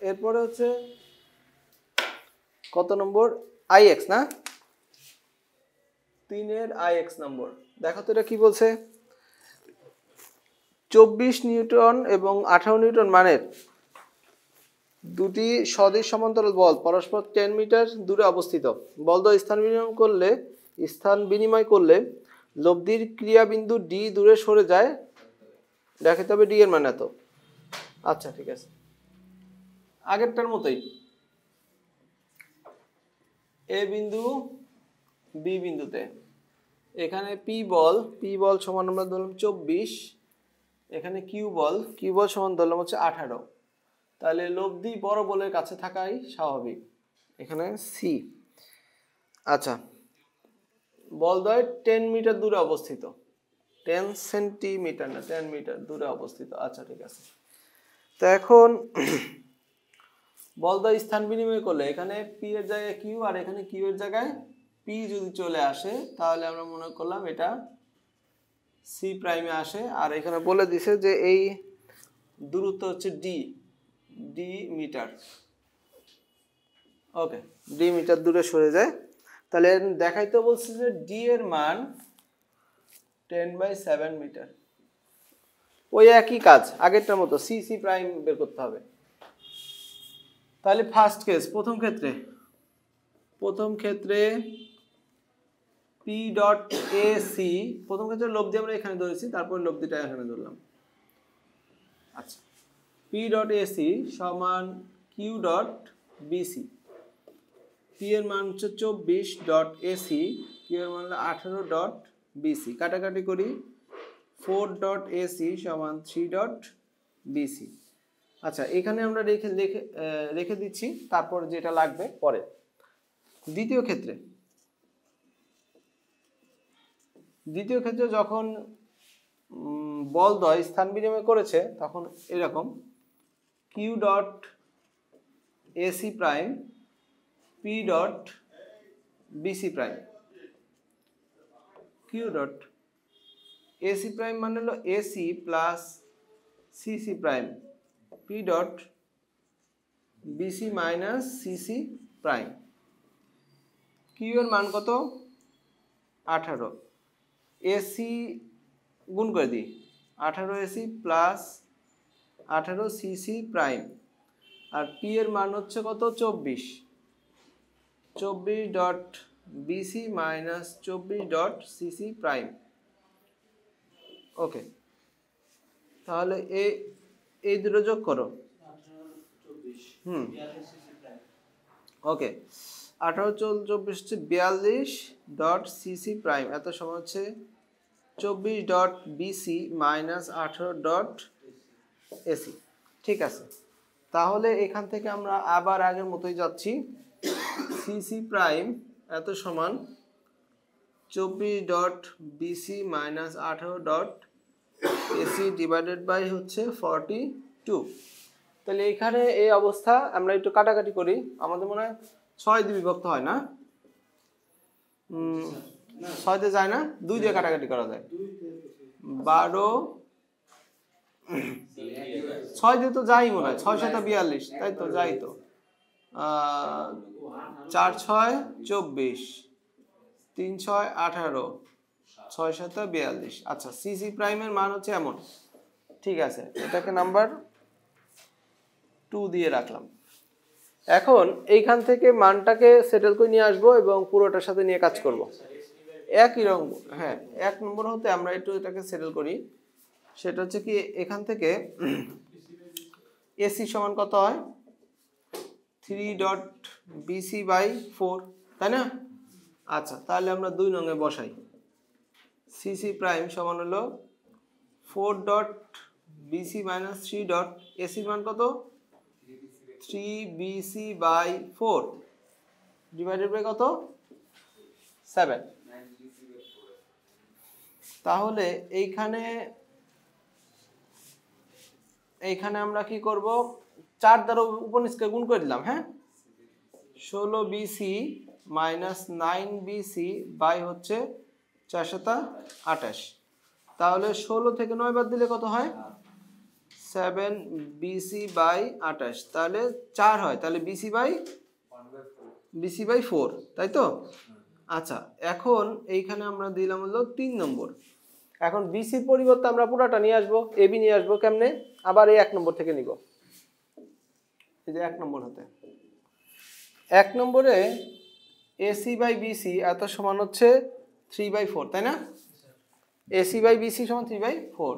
এরপরে হচ্ছে কত নম্বর IX না 3-এর IX নম্বর দেখো তো এটা কি বলছে 24 নিউটন এবং 18 নিউটন মানের দুটি সদিশ সমান্তরাল বল পরস্পর 10 মিটার দূরে অবস্থিত বলদ্বয় স্থান বিনিময় করলে লব্ধির ক্রিয়াবিন্দু D দূরে সরে যায় দেখাতে হবে D এর মান এত আচ্ছা ঠিক আছে আগেরটার মতোই A বিন্দু B বিন্দুতে এখানে P বল সমান আমরা ধরলাম 24 এখানে Q বল সমান ধরলাম হচ্ছে 18 তাহলে লব্ধি বড় বলের কাছে থাকাই স্বাভাবিক এখানে C আচ্ছা বলদ্বয় 10 মিটার দূরে অবস্থিত 10 সেন্টিমিটার না 10 মিটার দূরে অবস্থিত আচ্ছা ঠিক আছে তো এখন বলদ্বয় স্থান বিনিময় করলে এখানে P এর জায়গায় Q আর এখানে Q এর জায়গায় P যদি চলে আসে তাহলে আমরা মনে করলাম এটা C প্রাইমে আসে আর এখানে বলে দিছে যে এই দূরত্ব হচ্ছে D metre okay D metre দূরে সরে যায় তাহলে দেখাইতে বলছে যে D এর মান 10/7 মিটার ওই একই কাজ আগেরটার মতো C প্রাইম বের করতে হবে তাহলে ফার্স্ট কেস প্রথম ক্ষেত্রে P.AC প্রথম ক্ষেত্রে লব্ধি আমরা এখানে ধরেছি তারপর লব্ধিটা এখানে ধরলাম আচ্ছা P.AC সমান Q.BC P এর মান হচ্ছে 24.AC Q এর মান হলো 18.BC কাটাকাটি করি 4.AC সমান 3.BC আচ্ছা এখানে আমরা রেখে দিচ্ছি তারপর যেটা লাগবে পরে দ্বিতীয় ক্ষেত্রে যখন বলদ্বয় স্থান বিনিময় করেছে তখন এরকম Q.AC prime P.BC prime Q.AC prime মানে হলো AC plus CC prime P.BC minus CC prime Q এর মান কত 18 AC গুণ করে দিই 18 AC প্লাস 18 CC প্রাইম আর P এর মান হচ্ছে কত 24.BC মাইনাস 24.CC প্রাইম ওকে তাহলে এই দুটো যোগ করো ওকে 18-24 42.CC প্রাইম এত সমান হচ্ছে 24.BC মাইনাস 18.AC ঠিক আছে তাহলে এখান থেকে আমরা আবার আগের মতোই যাচ্ছি CC প্রাইম এত সমান 24.BC minus 18.AC divided by হচ্ছে 42 তাহলে এখানে এই অবস্থা আমরা একটু কাটাকাটি করি আমাদের মনে হয় 6 দিয়ে বিভক্ত হয় না 6 দিয়ে যায় না 2 দিয়ে কাটাকাটি করা যায় 12 6 দিয়ে তো যাই মনে হয় 6 7 42 তাই তো যাই তো 4 6 24 3 6 18 6 7 42 আচ্ছা সিসি প্রাইমের মান হচ্ছে এমন ঠিক আছে এটাকে নাম্বার 2 দিয়ে রাখলাম এখন এইখান থেকে মানটাকে সেটেল করে নিয়ে আসবো এবং পুরোটার সাথে নিয়ে কাজ করব একই রকম হ্যাঁ এক নম্বর হতে আমরা একটু এটাকে সেটেল করি সেটা হচ্ছে কি এখান থেকে এসি সমান কত হয় 3.BC/4 তাই না আচ্ছা তাহলে আমরা 2 নঙে বসাই সিসি প্রাইম সমান হলো 4.BC - 3.AC মান কত 3BC/4 ডিভাইডেড বাই কত 7 তাহলে এইখানে আমরা কি করব 4 দ্বারা উপনিষ্কে গুণ করে দিলাম হ্যাঁ 16BC - 9BC বাই হচ্ছে 4 × 7 = 28 তাহলে 16 থেকে 9 বাদ দিলে কত হয় 7 বিসি বাই 28, তাহলে 4 হয়, তাহলে বিসি বাই 4, তাই তো? আচ্ছা, এখন এইখানে আমরা দিলাম হলো 3 নম্বর। এখন বিসির পরিবর্তে আমরা পুরাটা নিয়ে আসবো, এবি নিয়ে আসবো কেমনে? আবার এই 1 নম্বর থেকে নিব, এই যে 1 নম্বর হতে 1 নম্বরে এসি বাই বিসি এত সমান হচ্ছে 3/4, তাই না? এসি বাই বিসি সমান 3/4।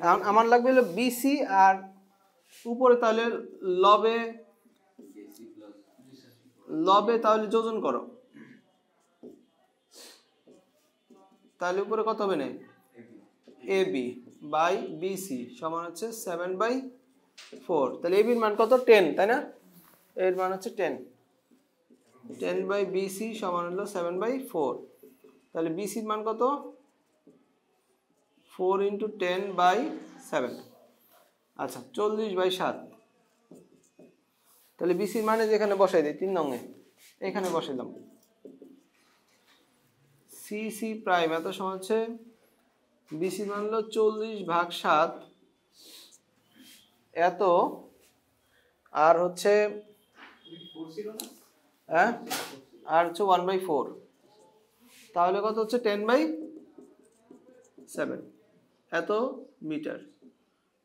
এখন আমার লাগবে হলো বিসি আর উপরে, তাহলে লবে তাহলে যোজন করো, তাহলে উপরে কত হবে না? এবি বাই বিসি সমান হচ্ছে 7/4। তাহলে এবির মান কত? 10, তাই না? এর মান হচ্ছে 10 বাই বিসি সমান হলো 7/4। তাহলে বিসির মান কত? 4 × 10/7। আচ্ছা, 40/7। তাহলে বিসির মানে যেখানে বসাই দিই 3 নং এ, এখানে বসাইলাম সিসি প্রাইম এত সমান হচ্ছে বিসির মান হলো 40/7 এত, আর হচ্ছে হ্যাঁ আর হচ্ছে 1/4, তাহলে কত হচ্ছে 10/7 এত মিটার।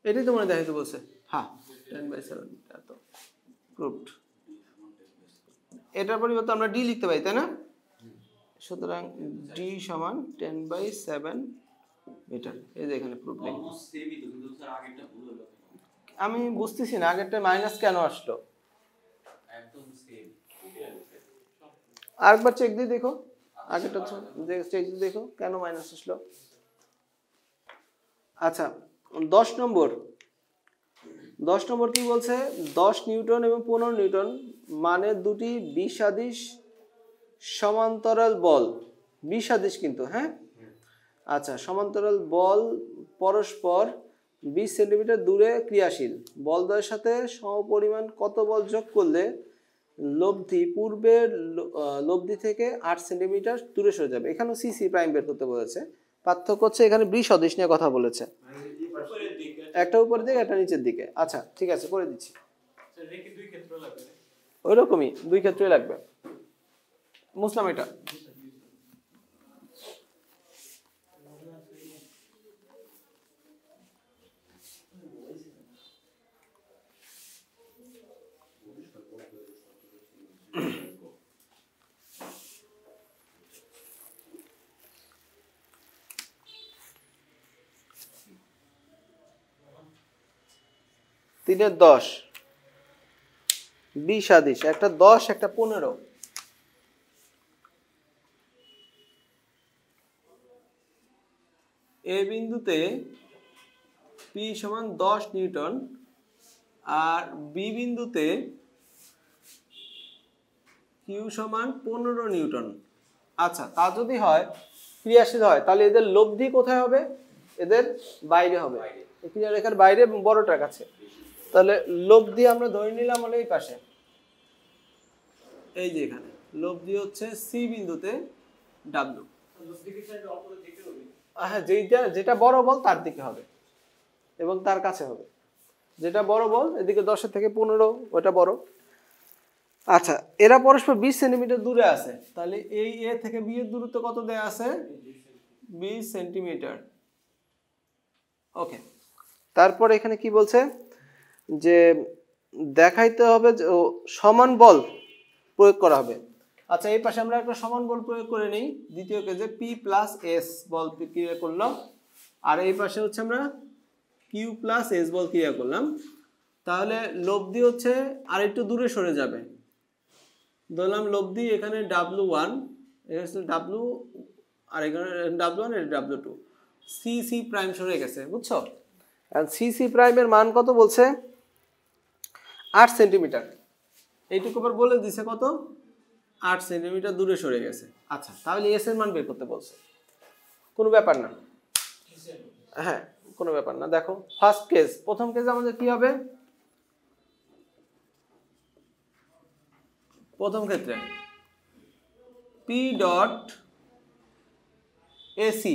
এটাই তো মনে দেখাইতে বলছে, হ্যাঁ 10/7 এত প্রুফড। এটার পরিবর্তে আমরা ডি লিখতে পারি, তাই না? সুতরাং ডি সমান 10/7 মিটার। এই যে এখানে প্রুফ লিখব। আমি বুঝতেছি না আগেরটা মাইনাস কেন আসলো, আরেকবার চেক দিয়ে দেখো, আগেরটা চেক দিয়ে দেখো কেন মাইনাস আসলো। আচ্ছা, 10 নম্বর কি বলছে? 10 নিউটন এবং 15 নিউটন মানে দুটি বিসদৃশ সমান্তরাল বল, বিসদৃশ কিন্তু, হ্যাঁ। আচ্ছা, সমান্তরাল বল পরস্পর 20 সেন্টিমিটার দূরে ক্রিয়াশীল। বলদ্বয়ের সাথে সমপরিমাণ কত বল যোগ করলে লব্ধি পূর্বের লব্ধি থেকে 8 সেন্টিমিটার দূরে সরে যাবে? এখানেও সিসি প্রাইম বের করতে বলেছে। পার্থক্য হচ্ছে এখানে বিসদৃশ নিয়ে কথা বলেছে, একটা উপরের দিকে একটা নিচের দিকে। আচ্ছা ঠিক আছে, করে দিচ্ছি। ওইরকমই 2 ক্ষেত্রেই লাগবে, মুসলাম এটা। তিনের 10 বিসদৃশ, একটা 10 একটা 15। এ বিন্দুতে পি সমান 10 নিউটন আর বি বিন্দুতে কিউ সমান 15 নিউটন। আচ্ছা, তা যদি হয় ক্রিয়াশীল হয়, তাহলে এদের লব্ধি কোথায় হবে? এদের বাইরে হবে, ক্রিয়ারেখার বাইরে বড়টার কাছে। তাহলে লব্ধি আমরা ধরে নিলাম হলো এই পাশে, এই যে এখানে লব্ধি হচ্ছে সি বিন্দুতে ডাব্লিউ। হ্যাঁ, যেটা বড় বল তার দিকে হবে এবং তার কাছে হবে। যেটা বড় বল এদিকে 10 থেকে 15, ওটা বড়। আচ্ছা, এরা পরস্পর 20 সেন্টিমিটার দূরে আছে, তাহলে এই এ থেকে বি এর দূরত্ব কত দেয়া আছে? 20 সেন্টিমিটার। ওকে, তারপর এখানে কি বলছে যে দেখাইতে হবে যে সমান বল প্রয়োগ করা হবে। আচ্ছা, এই পাশে আমরা একটা সমান বল প্রয়োগ করে নিই। দ্বিতীয় কেজে পি প্লাস এস বল ক্রিয়া করলাম, আর এই পাশে হচ্ছে আমরা কিউ প্লাস এস বল ক্রিয়া করলাম। তাহলে লব্ধি হচ্ছে আর একটু দূরে সরে যাবে। ধরলাম লব্ধি এখানে W1, এখানে W, আর এখানে W1 আর W2, সি সি প্রাইম সরে গেছে, বুঝছো? আর সি সি প্রাইমের মান কত বলছে? 8 সেন্টিমিটার। এইটুকু আবার বলে দিছে কত? 8 সেন্টিমিটার দূরে সরে গেছে। আচ্ছা, তাহলে এস এর মান বের করতে বলছে, কোনো ব্যাপার না। হ্যাঁ, কোনো ব্যাপার না। দেখো ফার্স্ট কেস, প্রথম কেসে আমাদের কি হবে? প্রথম ক্ষেত্রে পি ডট এসি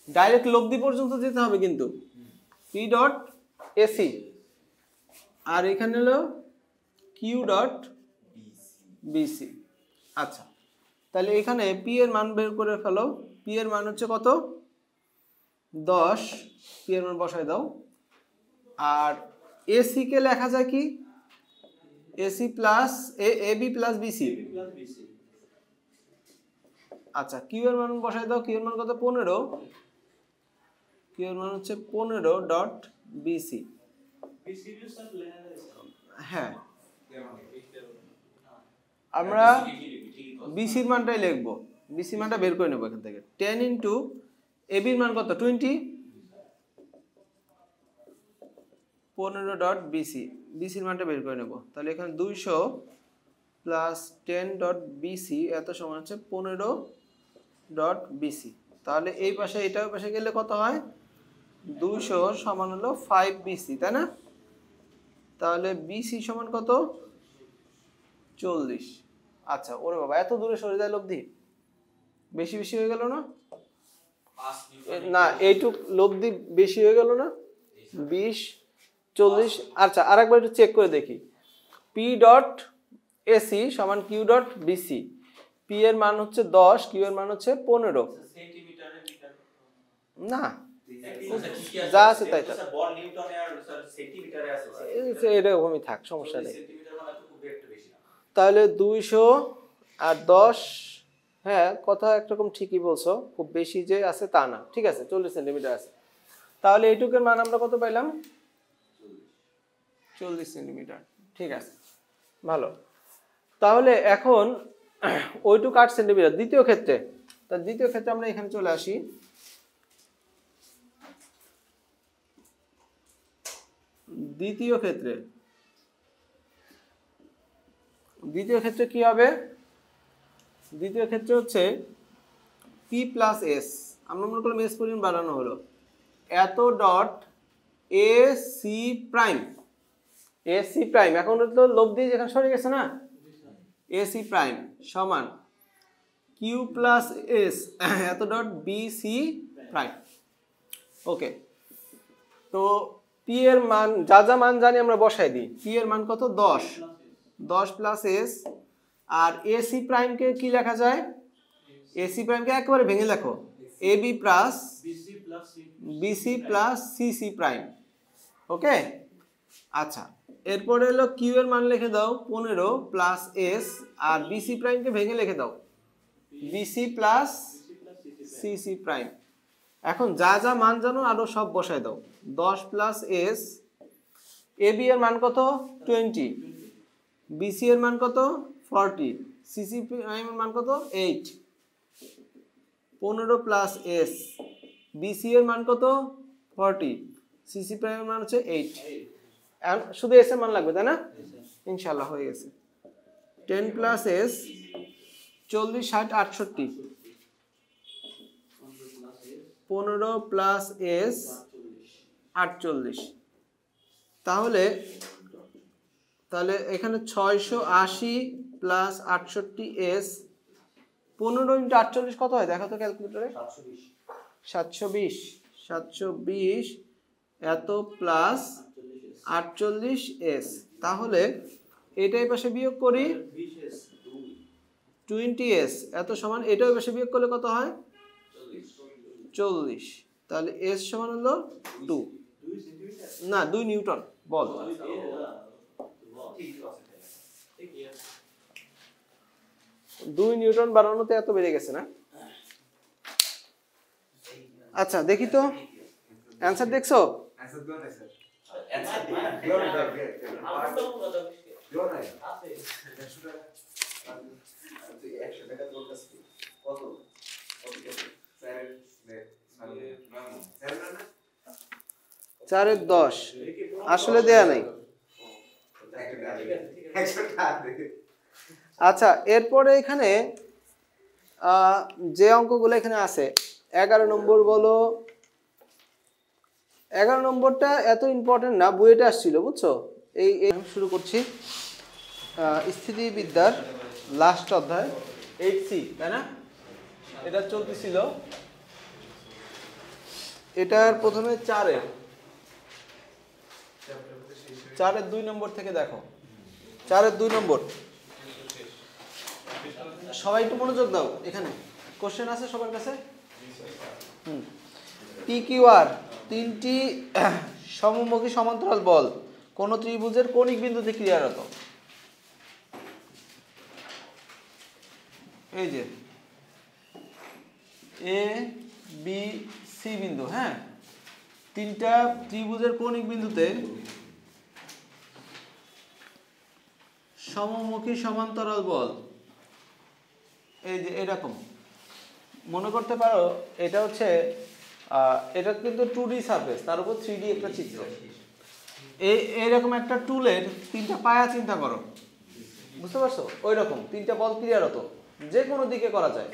ডাইরেক্ট লব্ধি পর্যন্ত যেতে হবে, কিন্তু পি ডট এসি, আর এখানে হলো কিউ ডট বিসি। আচ্ছা, তাহলে এখানে পি এর মান বের করে ফেলো। পি এর মান হচ্ছে কত? 10। পি এর মান বসায় দাও। আর এসি কে লেখা যায় কি? AC plus AB plus BC. আচ্ছা, কিউ এর মান বসায় দাও। কিউ এর মান কত? 15। কিউ এর মান হচ্ছে 15 ডট বিসি। হ্যাঁ, আমরা বিসির মানটাই লিখবো। বিসি মানটা বের করে নেবো এখান থেকে। 10 ইন্টু এবির মান কত? 20। 15 ডট বিসি, বিসির মানটা বের করে নেবো। তাহলে এখানে 200 প্লাস 10 ডট বিসি এত সমান হচ্ছে 15 ডট বিসি। তাহলে এই পাশে এটা পাশে গেলে কত হয়? 200 সমান হলো 5 বিসি, তাই না? তাহলে বিসি সমান কত? 40। আচ্ছা, ওরে বাবা, এত দূরে সরে যায় লব্ধি, বেশি বেশি হয়ে গেল না? না, এইটুক লব্ধি বেশি হয়ে গেল না? 20, 40। আচ্ছা, আরেকবার একটু চেক করে দেখি। পি ডট এসি সমান কিউ ডট বিসি। পি এর মান হচ্ছে 10, কিউ এর মান হচ্ছে 15। না, যা আছে তাই থাক, এরকমই থাক, সমস্যা নেই। তাহলে 200 আর 10, হ্যাঁ কথা একরকম ঠিকই বলছো, খুব বেশি যে আছে তা না। ঠিক আছে, 40 সেন্টিমিটার আছে। তাহলে এইটুকের মান আমরা কত পাইলাম? 40 সেন্টিমিটার। ঠিক আছে, ভালো। তাহলে এখন ওইটুক 8 সেন্টিমিটার দ্বিতীয় ক্ষেত্রে। তা দ্বিতীয় ক্ষেত্রে আমরা এখানে চলে আসি। দ্বিতীয় ক্ষেত্রে কি হবে? দ্বিতীয় ক্ষেত্রে হচ্ছে পি প্লাস এস। আমরা মনে করলাম এস পরিমাণ বাড়ানো হলো, এত dot A C prime. A C prime এখন তো লব্ধি যেখানে সরে গেছে না, এ সি প্রাইম সমান কিউ প্লাস এস এত dot B C prime. Okay, তো পি এর মান যা যা মান জানি আমরা বসাই দিই। পি এর মান কত? 10 প্লাস এস। আর এসি প্রাইমকে কি লেখা যায়? এসি প্রাইমকে একেবারে ভেঙে লেখো, AB plus BC plus CC prime. Okay, আচ্ছা, এরপরে হলো কিউ এর মান লিখে দাও 15 প্লাস এস, আর বিসি প্রাইমকে ভেঙে লিখে দাও বিসি প্লাস সিসি প্রাইম। এখন যা যা মান জানো আরো সব বসায় দাও। 10 প্লাস এস, এবি এর মান কত? 20, বিসি এর মান কত? 40, সিসি প্রাইম এর মান কত? 8। 15 প্লাস এস, বিসি এর মান কত? 40, সিসি প্রাইম এর মান হচ্ছে 8। এখন শুধু এস এর মান লাগবে, তাই না? ইনশাআল্লাহ হয়ে গেছে। 10 প্লাস এস 40, 60, 68। 15 plus S 48। তাহলে এখানে 680 প্লাস 68 এস। 15 ইন্টু 48 কত হয় দেখো তো ক্যালকুলেটরে? 720। 720 এত প্লাস 48 এস। তাহলে এটাই পাশে বিয়োগ করি, 20 এস এত সমান এটাই পাশে বিয়োগ করলে কত হয়? 40। তাহলে এস সমান হলো 2, না 2 নিউটন বল। দুই নিউটন বাড়ানোতে এত বেড়ে গেছে না? আচ্ছা দেখি তো অ্যান্সার দেখছো? চারের 10 আসলে দেয়া নাই। আচ্ছা, এরপরে এখানে যে অঙ্কগুলো এখানে আছে 11 নম্বর বলো, 11 নম্বরটা এত ইম্পর্টেন্ট না, বইটা আসছিল বুঝছো। এই শুরু করছি স্থিতিবিদ্যার লাস্ট অধ্যায় 8C, তাই না? এটা চলতেছিল। এটার প্রথমে 4-এর 4-এর 2 নম্বর থেকে দেখো, 4-এর 2 নম্বর। সবাই একটু মনোযোগ দাও, এখানে কোশ্চেন আছে সবার কাছে। পি কিউ আর তিনটি সমমুখী সমান্তরাল বল কোন ত্রিভুজের কৌণিক বিন্দুতে ক্রিয়ারত। এই যে এ বি সি বিন্দু, হ্যাঁ, তিনটা ত্রিভুজের কৌণিক বিন্দুতে সমমুখী সমান্তরাল বল এই যে এরকম মনে করতে পারো। এটা হচ্ছে এটা কিন্তু 2D সারফেস, তার উপর 3D একটা চিত্র। এইরকম একটা টুলের তিনটা পায়া চিন্তা করো, বুঝতে পারছো? ওই রকম তিনটা বল ক্রিয়ারত, যে কোনো দিকে করা যায়।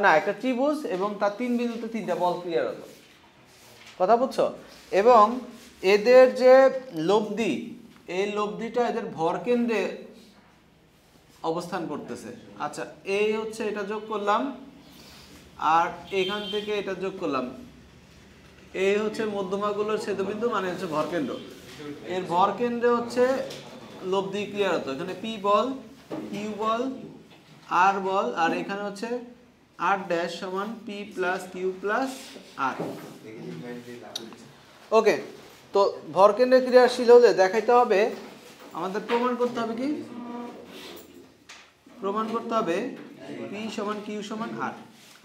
না, একটা ত্রিভুজ এবং তার 3 বিন্দুতে 3টা বল ক্রিয়ারত, কথা বুঝছো? এবং এদের যে লব্ধি, এই লব্ধিটা এদের ভর কেন্দ্রে অবস্থান করতেছে। আচ্ছা, এই হচ্ছে এটা যোগ করলাম, আর এখান থেকে এটা যোগ করলাম। এই হচ্ছে মধ্যমাগুলোর ছেদবিন্দু, মানে হচ্ছে ভরকেন্দ্র। এর ভরকেন্দ্রে হচ্ছে লব্ধি ক্রিয়ারত। এখানে পি বল, কিউ বল, আর বল, আর এখানে হচ্ছে আর ড্যাশ সমান পি প্লাস কিউ প্লাস আর। ওকে, তো ভরকেন্দ্রে ক্রিয়াশীল হলে দেখাইতে হবে, আমাদের প্রমাণ করতে হবে কি? প্রমাণ করতে হবে পি সমান কিউ সমান আর।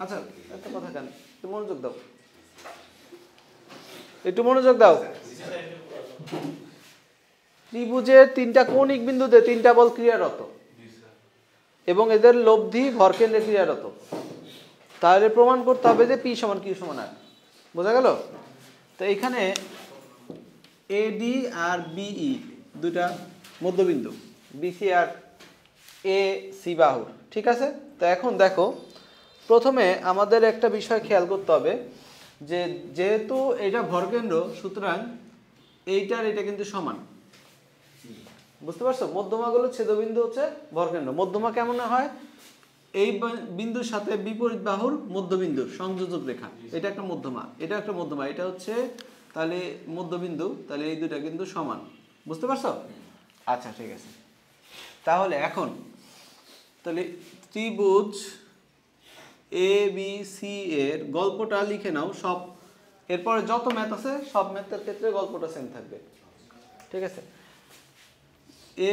আচ্ছা, একটা কথা কেন, একটু মনোযোগ দাও, একটু মনোযোগ দাও। ত্রিভুজের তিনটা কৌণিক বিন্দুতে 3টা বল ক্রিয়ারত এবং এদের লব্ধি ভরকেন্দ্রে ক্রিয়ারত। তাহলে প্রমাণ করতে হবে যে পি সমান কিউ সমান আর। বোঝা গেল? তো এখানে এডি আর বিই দুটা মধ্যবিন্দু, বিসি আর এ সি বাহুর, ঠিক আছে? তো এখন দেখো, প্রথমে আমাদের একটা বিষয় খেয়াল করতে হবে যে যেহেতু এটা ভরকেন্দ্র, সুতরাং এইটার এটা কিন্তু সমান, বুঝতে পারছো? মধ্যমাগুলো ছেদবিন্দু হচ্ছে ভরকেন্দ্র। মধ্যমা কেমন হয়? এই বিন্দুর সাথে বিপরীত বাহুর মধ্যবিন্দুর সংযোজক রেখা, এটা একটা মধ্যমা, এটা একটা মধ্যমা, এটা হচ্ছে তাহলে মধ্যবিন্দু, তাহলে এই দুটা কিন্তু সমান, বুঝতে পারছো? আচ্ছা, ঠিক আছে। তাহলে এখন তাহলে ত্রিভুজ এ বি সি এর গল্পটা লিখে নাও সব, এরপরে যত ম্যাথ আছে সব ম্যাথের ক্ষেত্রে গল্পটা সেম থাকবে, ঠিক আছে? এ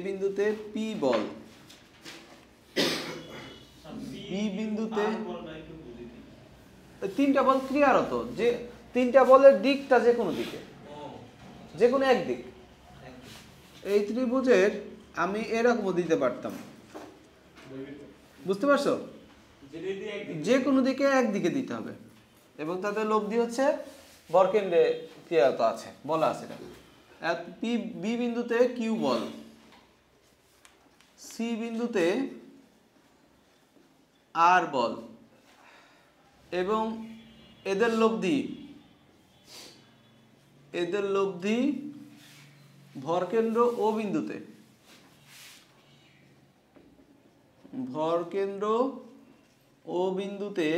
বিন্দুতে পি বল, বি বিন্দুতে 3টা বল ক্রিয়ারত, যে 3টা বলের দিকটা যে কোনো দিকে, যে কোনো এক দিক। এই ত্রিভুজের আমি এরকমও দিতে পারতাম, বুঝতে পারছো? যে কোনো দিকে একদিকে দিতে হবে এবং তাদের লব্ধি হচ্ছে ভরকেন্দ্রে ক্রিয়ারত আছে, বলা আছে। বি বিন্দুতে কিউ বল, সি বিন্দুতে আর বল এবং এদের লব্ধি ভরকেন্দ্র ও বিন্দুতে, ভরকেন্দ্র ও বিন্দুতে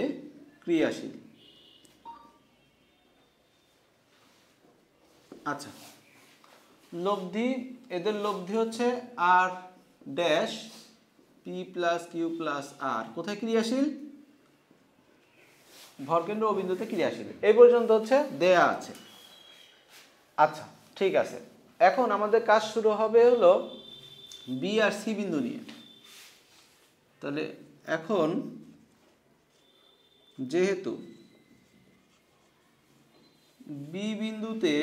ক্রিয়াশীল। আচ্ছা, লব্ধি, এদের লব্ধি হচ্ছে R dash P plus Q plus R, কোথায় ক্রিয়াশীল? ভরকেন্দ্র ও বিন্দুতে ক্রিয়াশীল। এই পর্যন্ত হচ্ছে দেয়া আছে। আচ্ছা, ঠিক আছে। এখন আমাদের কাজ শুরু হবে হলো বি আর সি বিন্দু নিয়ে। তাহলে এখন যেহেতু বি বিন্দুতে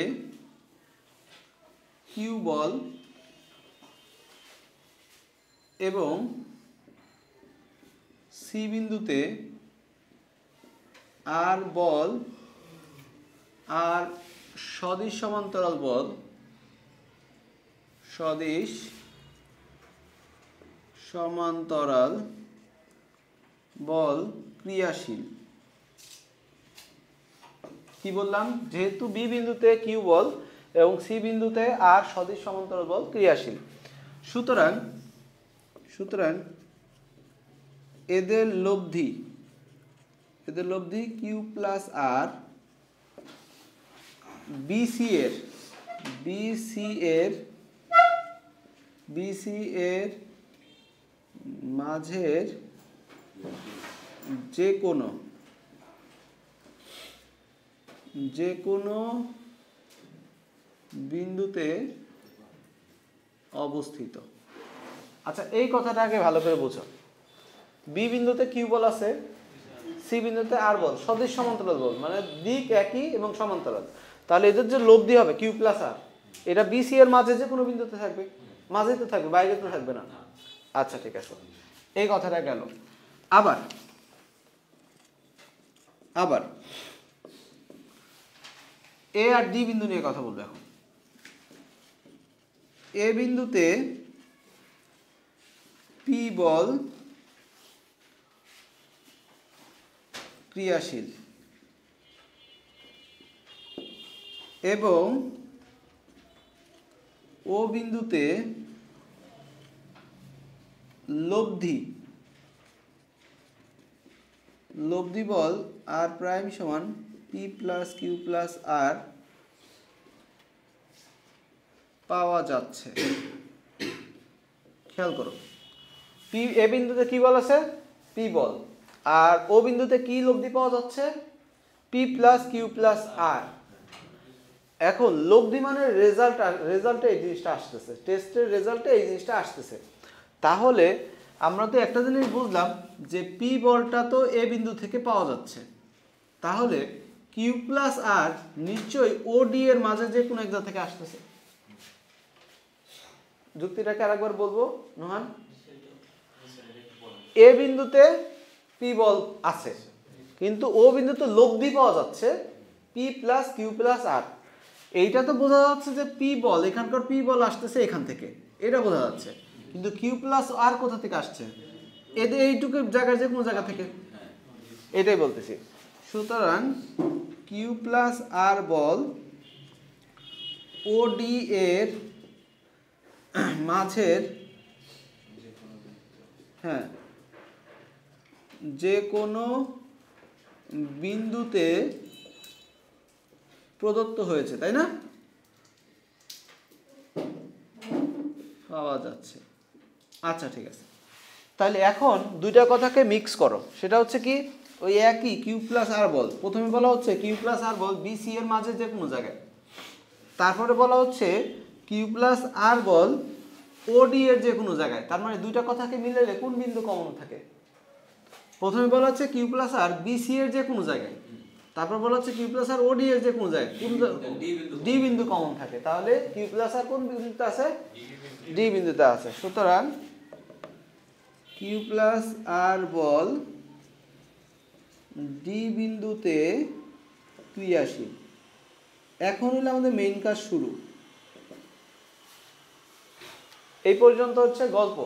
কিউ বল এবং সি বিন্দুতে আর বল আর সদিশ সমান্তরাল বল, সদিশ সমান্তরাল বল ক্রিয়াশীল। কি বললাম? যেহেতু বি বিন্দুতে কিউ বল এবং সি বিন্দুতে আর সদিশ সমান্তরাল বল ক্রিয়াশীল, সুতরাং এদের লব্ধি কিউ প্লাস আর বিসি এর মাঝের যে কোনো বিন্দুতে অবস্থিত। আচ্ছা, এই কথাটা আগে ভালো করে বুঝো। বি বিন্দুতে কিউ বল আছে, সি বিন্দুতে আর বল, সদৃশ সমান্তরাল বল, মানে দিক একই এবং সমান্তরাল। তাহলে এদের যে লব্ধি হবে কিউ প্লাস আর, এটা বি সি এর মাঝে যে কোনো বিন্দুতে থাকবে, মাঝেই তো থাকবে, বাইরে তো থাকবে না। আচ্ছা ঠিক আছে, এই কথাটা গেল। আবার এ আর ডি বিন্দু নিয়ে কথা বলবো এখন। এ বিন্দুতে পি বল ক্রিয়াশীল এবং ও বিন্দুতে লব্ধি বল আর প্রাইম সমান পি প্লাস কিউ প্লাস আর পাওয়া যাচ্ছে। খেয়াল করো, পি এ বিন্দুতে কি বল আছে, পি বল, আর ও বিন্দুতে কি লব্ধি পাওয়া যাচ্ছে, পি প্লাস কিউ প্লাস আর। এখন লব্ধি মানে রেজাল্টে এই জিনিসটা আসতেছে, টেস্টের রেজাল্টে এই জিনিসটা আসতেছে। তাহলে আমরা তো একটা জিনিস বুঝলাম যে পি বলটা তো এ বিন্দু থেকে পাওয়া যাচ্ছে, তাহলে কিউ প্লাস আর নিশ্চয়ই ও ডি এর মাঝে যে কোনো একটা থেকে আসতেছে। যুক্তিটাকে আরেকবার বলবো নোহান। এ বিন্দুতে পি বল আছে, কিন্তু ও বিন্দুতে লব্ধি পাওয়া যাচ্ছে পি প্লাস কিউ প্লাস আর। এইটা তো বোঝা যাচ্ছে যে পি বল, এখানকার পি বল আসতেছে এখান থেকে, এটা বোঝা যাচ্ছে। কিন্তু কিউ প্লাস আর কোথা থেকে আসছে, এদের এইটুকু জায়গায় যে কোনো জায়গা থেকে, এটাই বলতেছি। সুতরাং কিউ প্লাস আর বল ও ডি এর মাঝের যে কোনো বিন্দুতে প্রদত্ত হয়েছে, তাই না, পাওয়া যাচ্ছে। আচ্ছা ঠিক আছে, তাহলে এখন দুইটা কথাকে মিক্স করো। সেটা হচ্ছে কি, ওই একই কিউ প্লাস আর বল, প্রথমে বলা হচ্ছে কিউ প্লাস আর বল বি সি এর মাঝে যে কোনো জায়গায়, তারপরে বলা হচ্ছে কিউ প্লাস আর বল ও ডি এর যে কোনো জায়গায়। তার মানে দুইটা কথাকে মিলালে কোন বিন্দু কমন থাকে? প্রথমে বলা হচ্ছে কিউ প্লাস আর বি সি এর যে কোনো জায়গায়, তারপর বলা হচ্ছে কিউ প্লাস আর ও ডি এর যে কোনো জায়গায় ডি বিন্দু কমন থাকে। তাহলে কিউ প্লাস আর কোন বিন্দুতে আছে, ডি বিন্দুতে আছে। সুতরাং কিউ প্লাস আর বল ডি বিন্দুতে ক্রিয়াশীল। এখন হলো আমাদের মেইন কাজ শুরু। এই পর্যন্ত হচ্ছে গল্প।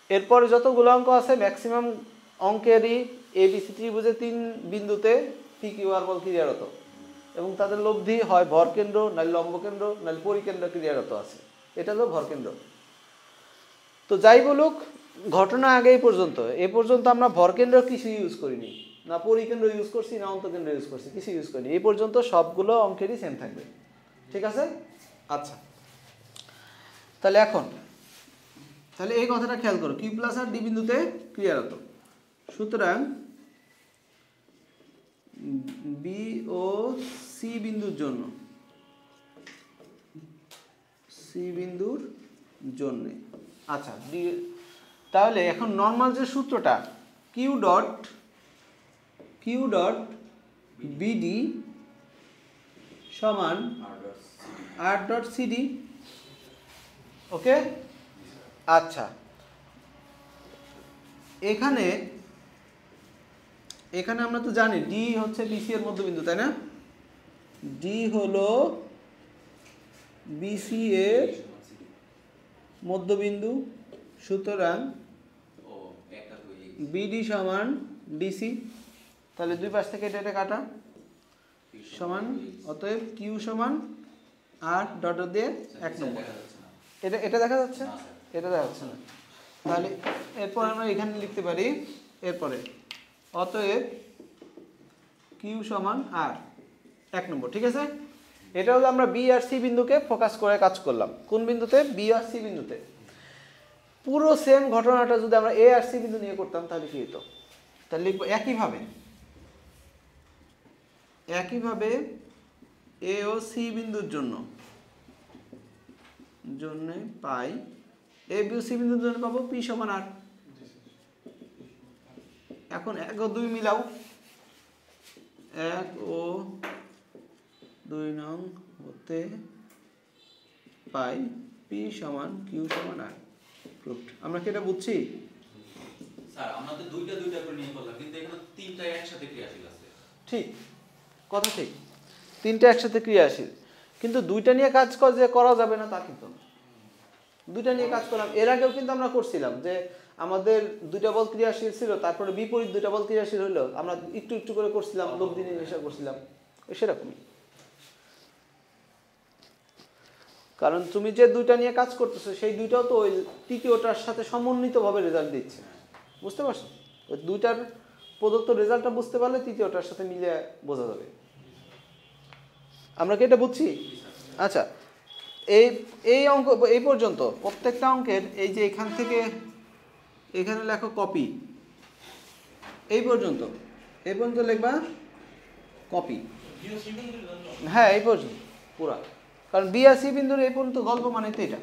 এরপরে যতগুলো অঙ্ক আছে ম্যাক্সিমাম অঙ্কেরই এবিসি ত্রিভুজে 3 বিন্দুতে পি কিউ আর বল ক্রিয়ারত, এবং তাদের লব্ধি হয় ভরকেন্দ্র, নাহলে লম্বকেন্দ্র, নাহলে পরিকেন্দ্র ক্রিয়ারত আছে। এটা হলো ভরকেন্দ্র। তো যাই বলুক, ঘটনা আগে এ পর্যন্ত আমরা ভরকেন্দ্র কিছু ইউজ করিনি, না পরিকেন্দ্র ইউজ করছি, না অন্তকেন্দ্র ইউজ করছি, কিছু ইউজ করিনি। এই পর্যন্ত সবগুলো অঙ্কেরই সেম থাকবে, ঠিক আছে। আচ্ছা, তাহলে এই কথাটা খেয়াল করো, কিউ প্লাস আর ডি বিন্দুতে ক্রিয়ারত। সুতরাং বি ও সি বিন্দুর জন্য আচ্ছা, তাহলে এখন নর্মাল যে সূত্রটা, কিউ ডট বিডি সমান আর ডট সিডি। ওকে, আচ্ছা, এখানে আমরা তো জানি ডি হচ্ছে বিসি এর মধ্যবিন্দু, তাই না? ডি হলো বিসি এর মধ্যবিন্দু। সুতরাং বিডি সমান ডিসি। তাহলে দুই পাশ থেকে এটা কাটা সমান, অতএব কিউ সমান আর ডট দিয়ে 1 নম্বর। এটা দেখা যাচ্ছে, এটা দেখা যাচ্ছে না। তাহলে এরপর আমরা এখানে লিখতে পারি, এরপরে অতএব কিউ সমান আর। 1 নম্বর, ঠিক আছে। এটা হলো আমরা বি আর সি বিন্দুকে ফোকাস করে কাজ করলাম। কোন বিন্দুতে? বি আর সি বিন্দুতে। পুরো সেম ঘটনাটা যদি আমরা এ আর সি বিন্দু নিয়ে করতাম তাহলে কি হতো? তাহলে লিখবো একইভাবে এ ও সি বিন্দুর জন্য পাই, এ বি ও সি বিন্দুর জন্য পাবো পি সমান আর। এখন 1 ও 2 মিলাও, 1 ও 2 নং হতে পাই পি সমান কিউ সমান আর। প্রুফড। আমরা কি এটা বুঝছি? স্যার আমরা তো দুইটা দুইটা করে নিয়ে করলাম, কিন্তু এখানে তিনটা একসাথে ক্রিয়াশীল আছে। ঠিক কথা, ঠিক, তিনটা একসাথে ক্রিয়াশীল, কিন্তু দুইটা নিয়ে কাজ করা যাবে না তা কিন্তু না। দুইটা নিয়ে কাজ করলাম, এর আগেও কিন্তু আমরা করছিলাম যে আমাদের দুইটা বল ক্রিয়াশীল ছিল, তারপরে বিপরীত দুইটা বল ক্রিয়াশীল হইলো, আমরা একটু একটু করে করছিলাম, লব্ধি নির্ণয় করছিলাম, সেরকমই। কারণ তুমি যে দুইটা নিয়ে কাজ করতেছো সেই দুইটাও তো ওই তৃতীয়টার সাথে সমন্বিতভাবে রেজাল্ট দিচ্ছে, বুঝতে পারছো? ওই দুইটার প্রদত্ত রেজাল্টটা বুঝতে পারলে তৃতীয়টার সাথে মিলে বোঝা যাবে। আমরা কি এটা বুঝছি? আচ্ছা, এই অঙ্ক এই পর্যন্ত প্রত্যেকটা অঙ্কের এই যে এখান থেকে এখানে লেখো কপি, এই পর্যন্ত লিখবা কপি। হ্যাঁ, এই পর্যন্ত পুরা, কারণ বি আর সি বিন্দুর এই পর্যন্ত গল্প মানে তো এটা,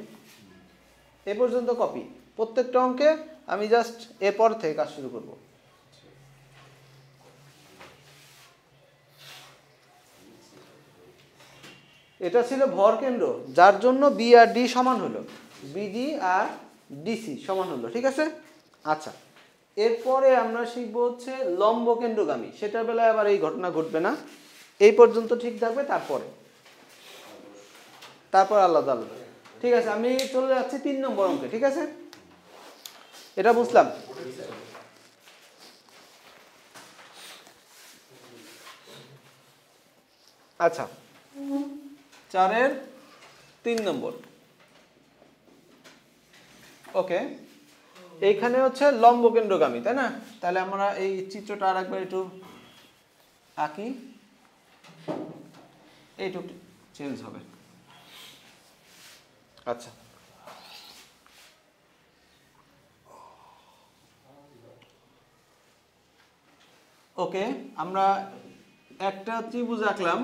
এই পর্যন্ত কপি। প্রত্যেকটা অঙ্কে আমি জাস্ট এরপর থেকে কাজ শুরু করব। এটা ছিল ভর কেন্দ্র, যার জন্য বি আর ডি সমান হলো, বিডি আর ডিসি সমান হলো, ঠিক আছে। আচ্ছা, এরপরে আমরা শিখবো হচ্ছে লম্ব কেন্দ্রগামী। সেটার বেলায় আবার এই ঘটনা ঘটবে না, এই পর্যন্ত ঠিক থাকবে, তারপর আলাদা আলাদা, ঠিক আছে। আমি চলে যাচ্ছি 3 নম্বর অঙ্কে, ঠিক আছে। এটা বুঝলাম। আচ্ছা, 4-এর 3 নম্বর। ওকে, এইখানে হচ্ছে লম্ব কেন্দ্রগামী, তাই না? তাহলে আমরা এই চিত্রটা আর একবার একটু আঁকি, এইটুকু চেঞ্জ হবে। আচ্ছা, ওকে, আমরা একটা ত্রিভুজ আঁকলাম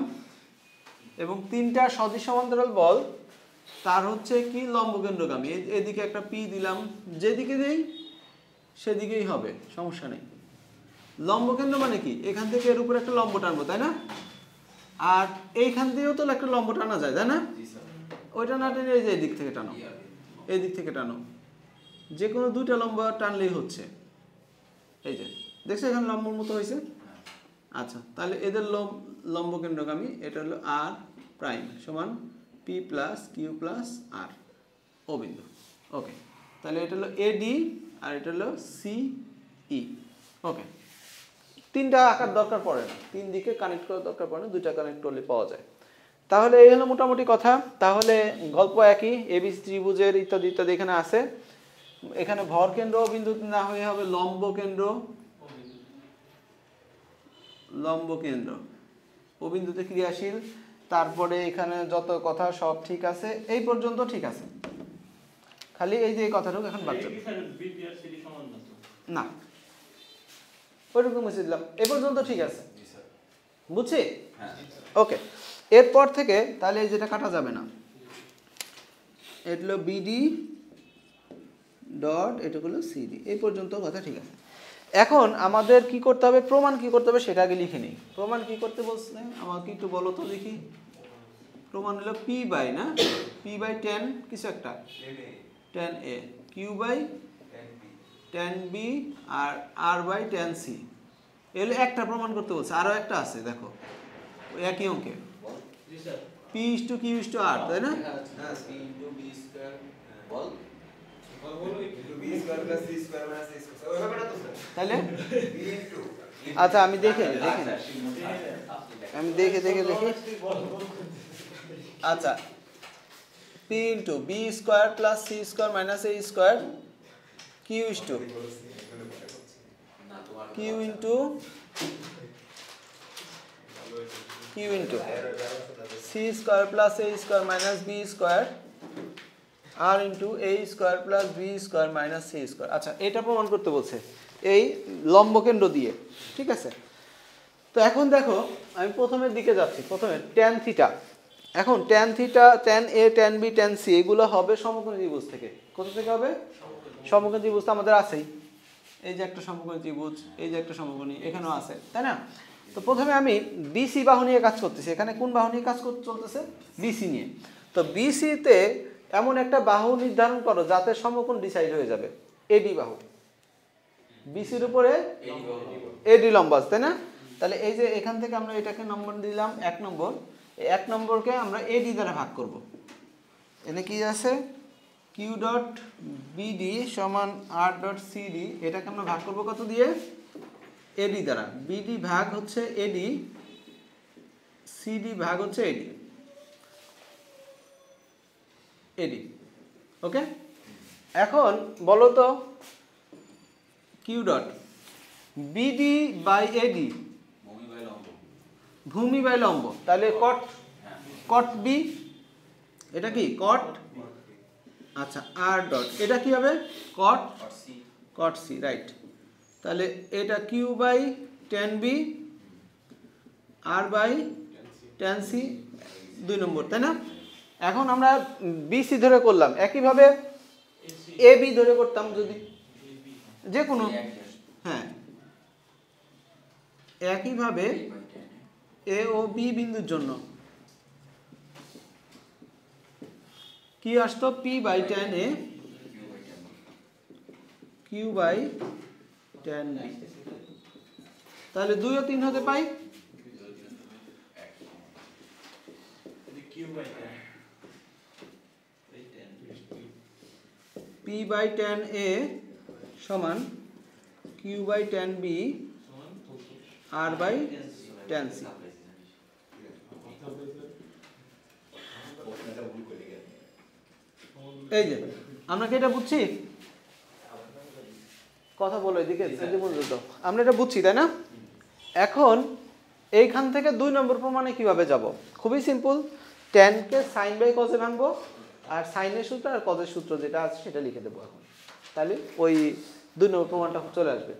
এবং 3টা সদিশ সমান্তরাল বল, তার হচ্ছে কি লম্ব কেন্দ্রগামী। এদিকে একটা পি দিলাম, যেদিকে দেই সেদিকেই হবে, সমস্যা নেই। লম্ব কেন্দ্র মানে কি? এখান থেকে এর উপরে একটা লম্ব টানবো, তাই না? আর এইখান দিয়েও তো একটা লম্ব টানা যায়, তাই না? ওইটা না টেনে এই যে এই দিক থেকে টানো, এই দিক থেকে টানো, যে কোনো 2টা লম্ব টানলেই হচ্ছে। এই যে দেখছো এখানে লম্বর মতো হয়েছে। আচ্ছা, তাহলে এদের লম্ব কেন্দ্রগামী, এটা হলো আর প্রাইম সমান পি প্লাস কিউ প্লাস আর, ও বিন্দু। ওকে, তাহলে এটা হলো এডি আর এটা হলো সিই। ওকে, 3টা আঁকার দরকার পড়ে না, 3 দিকে কানেক্ট করার দরকার পড়ে না, 2টা কানেক্ট করলে পাওয়া যায়। তাহলে এই হলো মোটামুটি কথা। তাহলে গল্প একই, এবিসি ত্রিভুজের ইত্যাদি ইত্যাদি এখানে আছে। এখানে ভর কেন্দ্র ও বিন্দু না হয়ে হবে লম্ব কেন্দ্র ও বিন্দুতে ক্রিয়াশীল। তারপরে এখানে যত কথা সব ঠিক আছে, এই পর্যন্ত ঠিক আছে, খালি এই যে কথাটুকু এখন বাদ যাবে না, ওইটুকু মুছে দিলাম, এই পর্যন্ত ঠিক আছে, বুঝছি? ওকে, এরপর থেকে তাহলে এই যেটা কাটা যাবে না, এটা হলো বিডি ডট, এটা হলো সিডি, এই পর্যন্ত কথা ঠিক আছে। এখন আমাদের কি করতে হবে, প্রমাণ কি করতে হবে সেটা আগে লিখে নিই। প্রমাণ কি করতে বলছে আমাকে একটু বলো তো দেখি। প্রমাণ হলো পি বাই না, পি বাই 10 কিছু একটা, 10a, কিউ বাই 10b আর আর বাই 10c, এগুলো একটা প্রমাণ করতে বলছে। আরো একটা আছে দেখো ওই একই অঙ্কে, P is to Q is to R, তাই না? তাহলে আচ্ছা, আমি দেখে দেখি। আচ্ছা, P into B square plus C square minus A square Q is to Q into Q into C square plus A square minus B square R into A square plus B square minus C square. আচ্ছা, এটা প্রমাণ করতে বলছে এই লম্বকেন্দ্র দিয়ে, ঠিক আছে। তো এখন দেখো আমি প্রথমের দিকে যাচ্ছি, প্রথমে ট্যান থিটা। এখন tan theta, tan A, tan B, tan C এগুলো হবে সমকোণী ত্রিভুজ থেকে। কোথা থেকে হবে? সমকোণী ত্রিভুজ তো আমাদের আছেই, এই যে একটা সমকোণী ত্রিভুজ, এই যে একটা সমকোণী, এখানেও আছে, তাই না? তো প্রথমে আমি বিসি বাহু নিয়ে কাজ করতেছি। এখানে কোন বাহু নিয়ে কাজ চলতেছে? বিসি নিয়ে। তো বিসিতে এমন একটা বাহু নির্ধারণ করো যাতে সমকোণ ডিসাইড হয়ে যাবে, এডি বাহু। বিসির উপরে এডি লম্ব আছে, তাই না? তাহলে এই যে এখান থেকে আমরা এটাকে নম্বর দিলাম 1 নম্বর, এই 1 নম্বরকে আমরা এডি দ্বারা ভাগ করব। এখানে কি আছে? কিউ ডট বিডি সমান আর ডট সিডি, এটাকে আমরা ভাগ করব কত দিয়ে? এডি দ্বারা। বিডি ভাগ হচ্ছে এডি, সিডি ভাগ হচ্ছে এডি, এডি। ওকে, এখন বলো তো Q dot BD by AD, ভূমি বাই লম্ব, তাহলে কট, কট বি, এটা কি কট? আচ্ছা, আর ডট এটা কি হবে? Cot, cot C, right. তাহলে এটা Q by tan B R by tan C, 2 number, তাই না? এখন আমরা বিসি ধরে করলাম, একইভাবে এ বি ধরে করতাম যদি, যে কোনো, হ্যাঁ একইভাবে এ ও বি বিন্দুর জন্য কি আসতো? P by tan A Q by tan B. তাহলে 2 ও 3 হতে পাই, পি বাই ট্যান এ সমান Q by tan B R by tan C. এই যে আমরা কি এটা বুঝছি? কথা বলো এদিকে, আমরা এটা বুঝছি, তাই না? এখন এইখান থেকে 2 নম্বর প্রমাণে কিভাবে যাব? খুবই সিম্পল, ট্যানকে সাইন বাই কজে ভাঙবো, আর সাইনের সূত্র আর কজের সূত্র যেটা আছে সেটা লিখে দেবো এখন, তাহলে ওই 2 নম্বর প্রমাণটা চলে আসবে।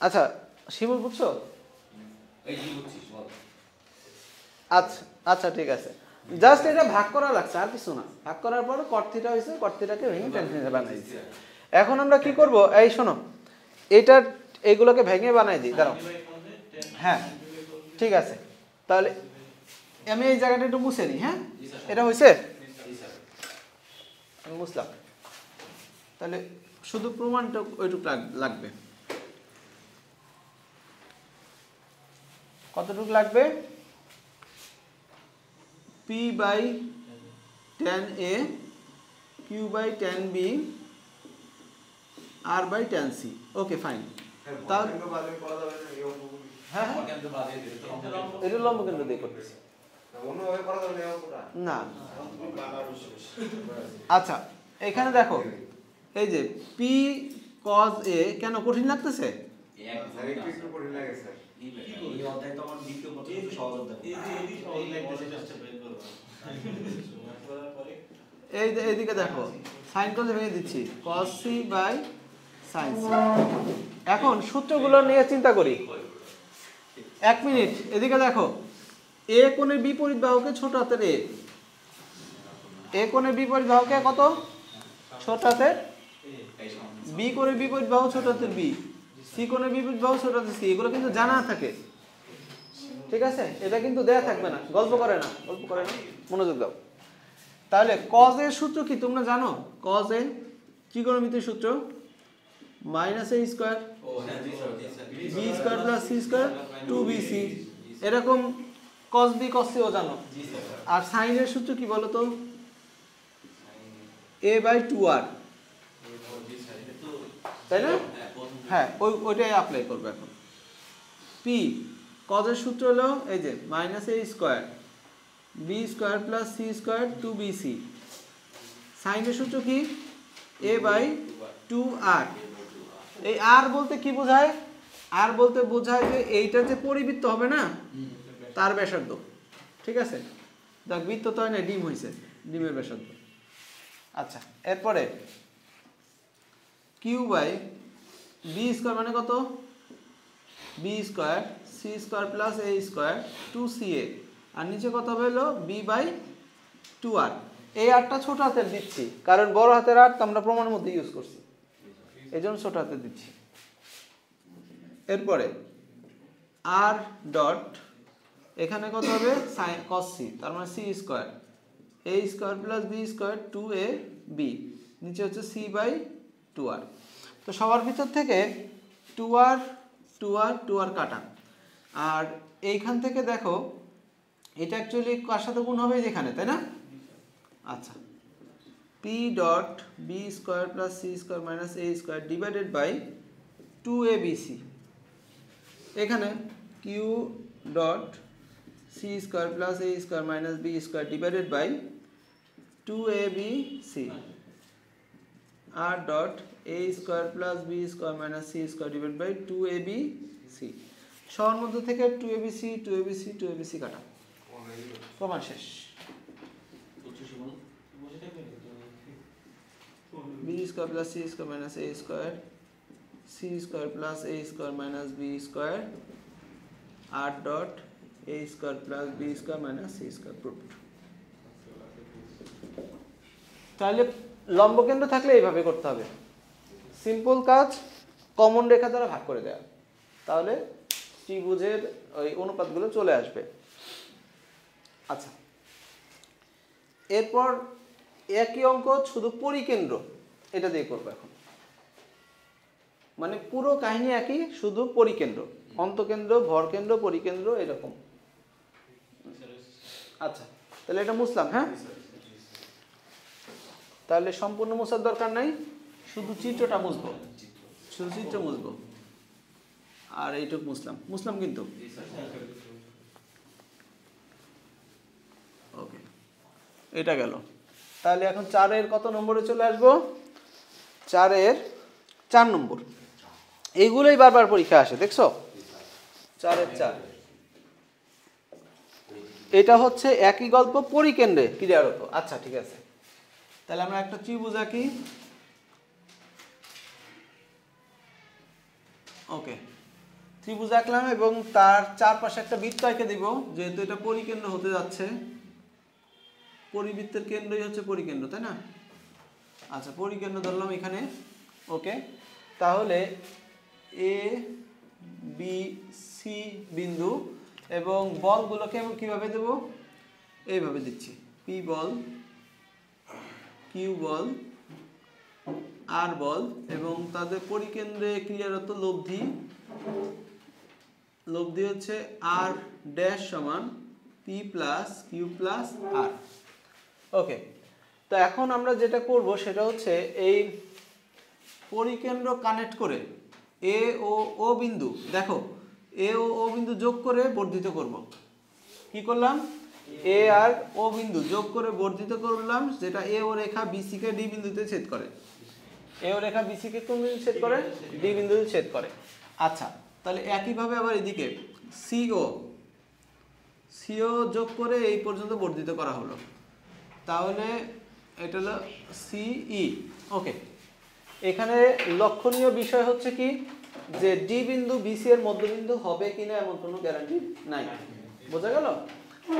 আচ্ছা শিমুল বুঝছো? আচ্ছা আচ্ছা, ঠিক আছে, জাস্ট এটা ভাগ করা লাগছে, আর কিছু না। ভাগ করার পর কট থিটা হয়েছে, কট থিটাকে ভেঙে ট্যান থিটা বানাই দিচ্ছি। এখন আমরা কি করব? এই শোনো, এটা এইগুলোকে ভেঙে বানাই দিই, দাঁড়াও। হ্যাঁ ঠিক আছে, তাহলে আমি এই জায়গাটা একটু মুছে নিই। হ্যাঁ, এটা হয়েছে, আমি মুছলাম। তাহলে শুধু প্রমাণটা ওইটুকু লাগবে। কতটুকু লাগবে? P by tan A Q by tan B R by tan C. Okay fine. তাহলে হ্যাঁ হ্যাঁ, এটা লম্ব কেন্দ্র দিয়ে করতেছি না। আচ্ছা এখানে দেখো, এই যে পি কজ এ কেন কঠিন লাগতেছে? এইদিকে দেখো, সাইন কজ ভেঙে দিচ্ছি, cos C by sine C. এখন সূত্রগুলো নিয়ে চিন্তা করি। 1 মিনিট, এদিকে দেখো, এ কোণের বিপরীত বাহুকে ছোট হাতের এ, এ কোণের বিপরীত বাহুকে কত? ছোট হাতের বি কোণের বিপরীত বাহু ছোট হাতের বি, সি কোণের বিপরীত বাহু ছোট হাতের সি, এগুলো কিন্তু জানা থাকে, ঠিক আছে? এটা কিন্তু দেয়া থাকবে না, গল্প করে না, গল্প করে না, মনোযোগ দাও। তাহলে কজ এর সূত্র কি তোমরা জানো? কজ এ ত্রিকোণমিতির সূত্র minus A square B square plus C square 2bc, এরকম কস বি কস সি ও জানো। আর সাইনের সূত্র কি বলো তো? a বাই 2r, তাই না? হ্যাঁ, ওইটাই অ্যাপ্লাই করবে এখন। পি কজের সূত্র হলো এই যে minus A square B square plus C square 2bc। সাইনের সূত্র কি? a by 2r। এই আর বলতে কি বোঝায়? আর বলতে বোঝায় যে এইটা যে পরিবৃত্ত হবে না, তার ব্যাসার্ধ, ঠিক আছে। দেখ বৃত্ত তো হয় না, ডিম হয়েছে, ডিমের ব্যাসার্ধ। আচ্ছা, এরপরে কিউ বাই বি স্কোয়ার মানে কত, B square C square plus A square 2ca, আর নিচে কত হবে হলো বি বাই 2r। এই আরটা ছোট হাতের দিচ্ছি কারণ বড় হাতের আর তো আমরা প্রমাণের মধ্যে ইউজ করছি, এই জন্য ছোট হাতে দিচ্ছি। এরপরে আর ডট এখানে কত হবে cos c, তার মানে c square a square plus B square 2ab, নিচে হচ্ছে c বাই 2r। তো সবার ভিতর থেকে 2r 2r 2r কাটা, আর এইখান থেকে দেখো এটা অ্যাকচুয়ালি কার সাথে গুণ হবে যেখানে, তাই না? আচ্ছা, p dot B square plus C square minus A square divided by 2abc, এখানে Q dot C square plus A square minus B square divided by 2abc, R dot A square plus B square minus C square divide by 2abc। সবার মধ্যে থেকে 2abc 2abc 2abc কাটা, প্রমাণ শেষ। B square plus C square minus A square, C square plus A square minus B square, R dot A square plus B square minus C square proved. তাহলে লম্বকেন্দ্র থাকলে এইভাবে করতে হবে, সিম্পল কাজ, কমন রেখা দ্বারা ভাগ করে দেওয়া, তাহলে ত্রিভুজের ওই অনুপাতগুলো চলে আসবে। আচ্ছা, এরপর একই অঙ্ক শুধু পরিকেন্দ্র, এটা দিয়ে করবো এখন। মানে পুরো কাহিনী একই, শুধু পরিকেন্দ্র, অন্তকেন্দ্র ভরকেন্দ্র পরিকেন্দ্র এরকম। আচ্ছা, তাহলে এটা মুছলাম। হ্যাঁ, তাহলে সম্পূর্ণ মুছার দরকার নাই, শুধু চিত্রটা মুছবো, শুধু চিত্র মুছবো, আর এইটুকু মুছলাম কিন্তু। ওকে, এটা গেল। তাহলে এখন 4-এর কত নম্বরে চলে আসবো? 4-এর 4 নম্বর। এইগুলোই বারবার পরীক্ষা আসে, দেখছো? 4-এর 4। এটা হচ্ছে একই গল্প, পরিকেন্দ্রে ক্লিয়ার হতো। আচ্ছা, ঠিক আছে, তাহলে আমরা একটা ত্রিভুজ আঁকি। ওকে, ত্রিভুজ আঁকলাম এবং তার চারপাশে একটা বৃত্ত এঁকে দিব, যেহেতু এটা পরিকেন্দ্র হতে যাচ্ছে। পরিবৃত্তের কেন্দ্রই হচ্ছে পরিকেন্দ্র, তাই না? আচ্ছা, পরিকেন্দ্র ধরলাম এখানে। ওকে, তাহলে এ বি সি বিন্দু, এবং বলগুলোকে কিভাবে দেব? এইভাবে দিচ্ছি, পি বল, কিউ বল, আর বল, এবং তাদের পরিকেন্দ্রে ক্রিয়ারত লব্ধি, লব্ধি হচ্ছে আর ড্যাশ সমান পি প্লাস কিউ প্লাস আর। ওকে, তো এখন আমরা যেটা করব সেটা হচ্ছে এই পরিকেন্দ্র কানেক্ট করে এ ও ও বিন্দু, দেখো এ ও ও বিন্দু যোগ করে বর্ধিত করব। কি করলাম? এ আর ও বিন্দু যোগ করে বর্ধিত করলাম, যেটা এ ও রেখা বিসি কে ডি বিন্দুতে ছেদ করে। এ ও রেখা বিসি কে কোন বিন্দুতে ছেদ করে? ডি বিন্দুতে ছেদ করে। আচ্ছা, তাহলে একইভাবে আবার এদিকে সিও যোগ করে এই পর্যন্ত বর্ধিত করা হলো, তাহলে এটা হলো সিই। ওকে, এখানে লক্ষণীয় বিষয় হচ্ছে কি, যে ডি বিন্দু বিসি এর মধ্যবিন্দু হবে কিনা এমন কোনো গ্যারান্টি নাই। বোঝা গেল?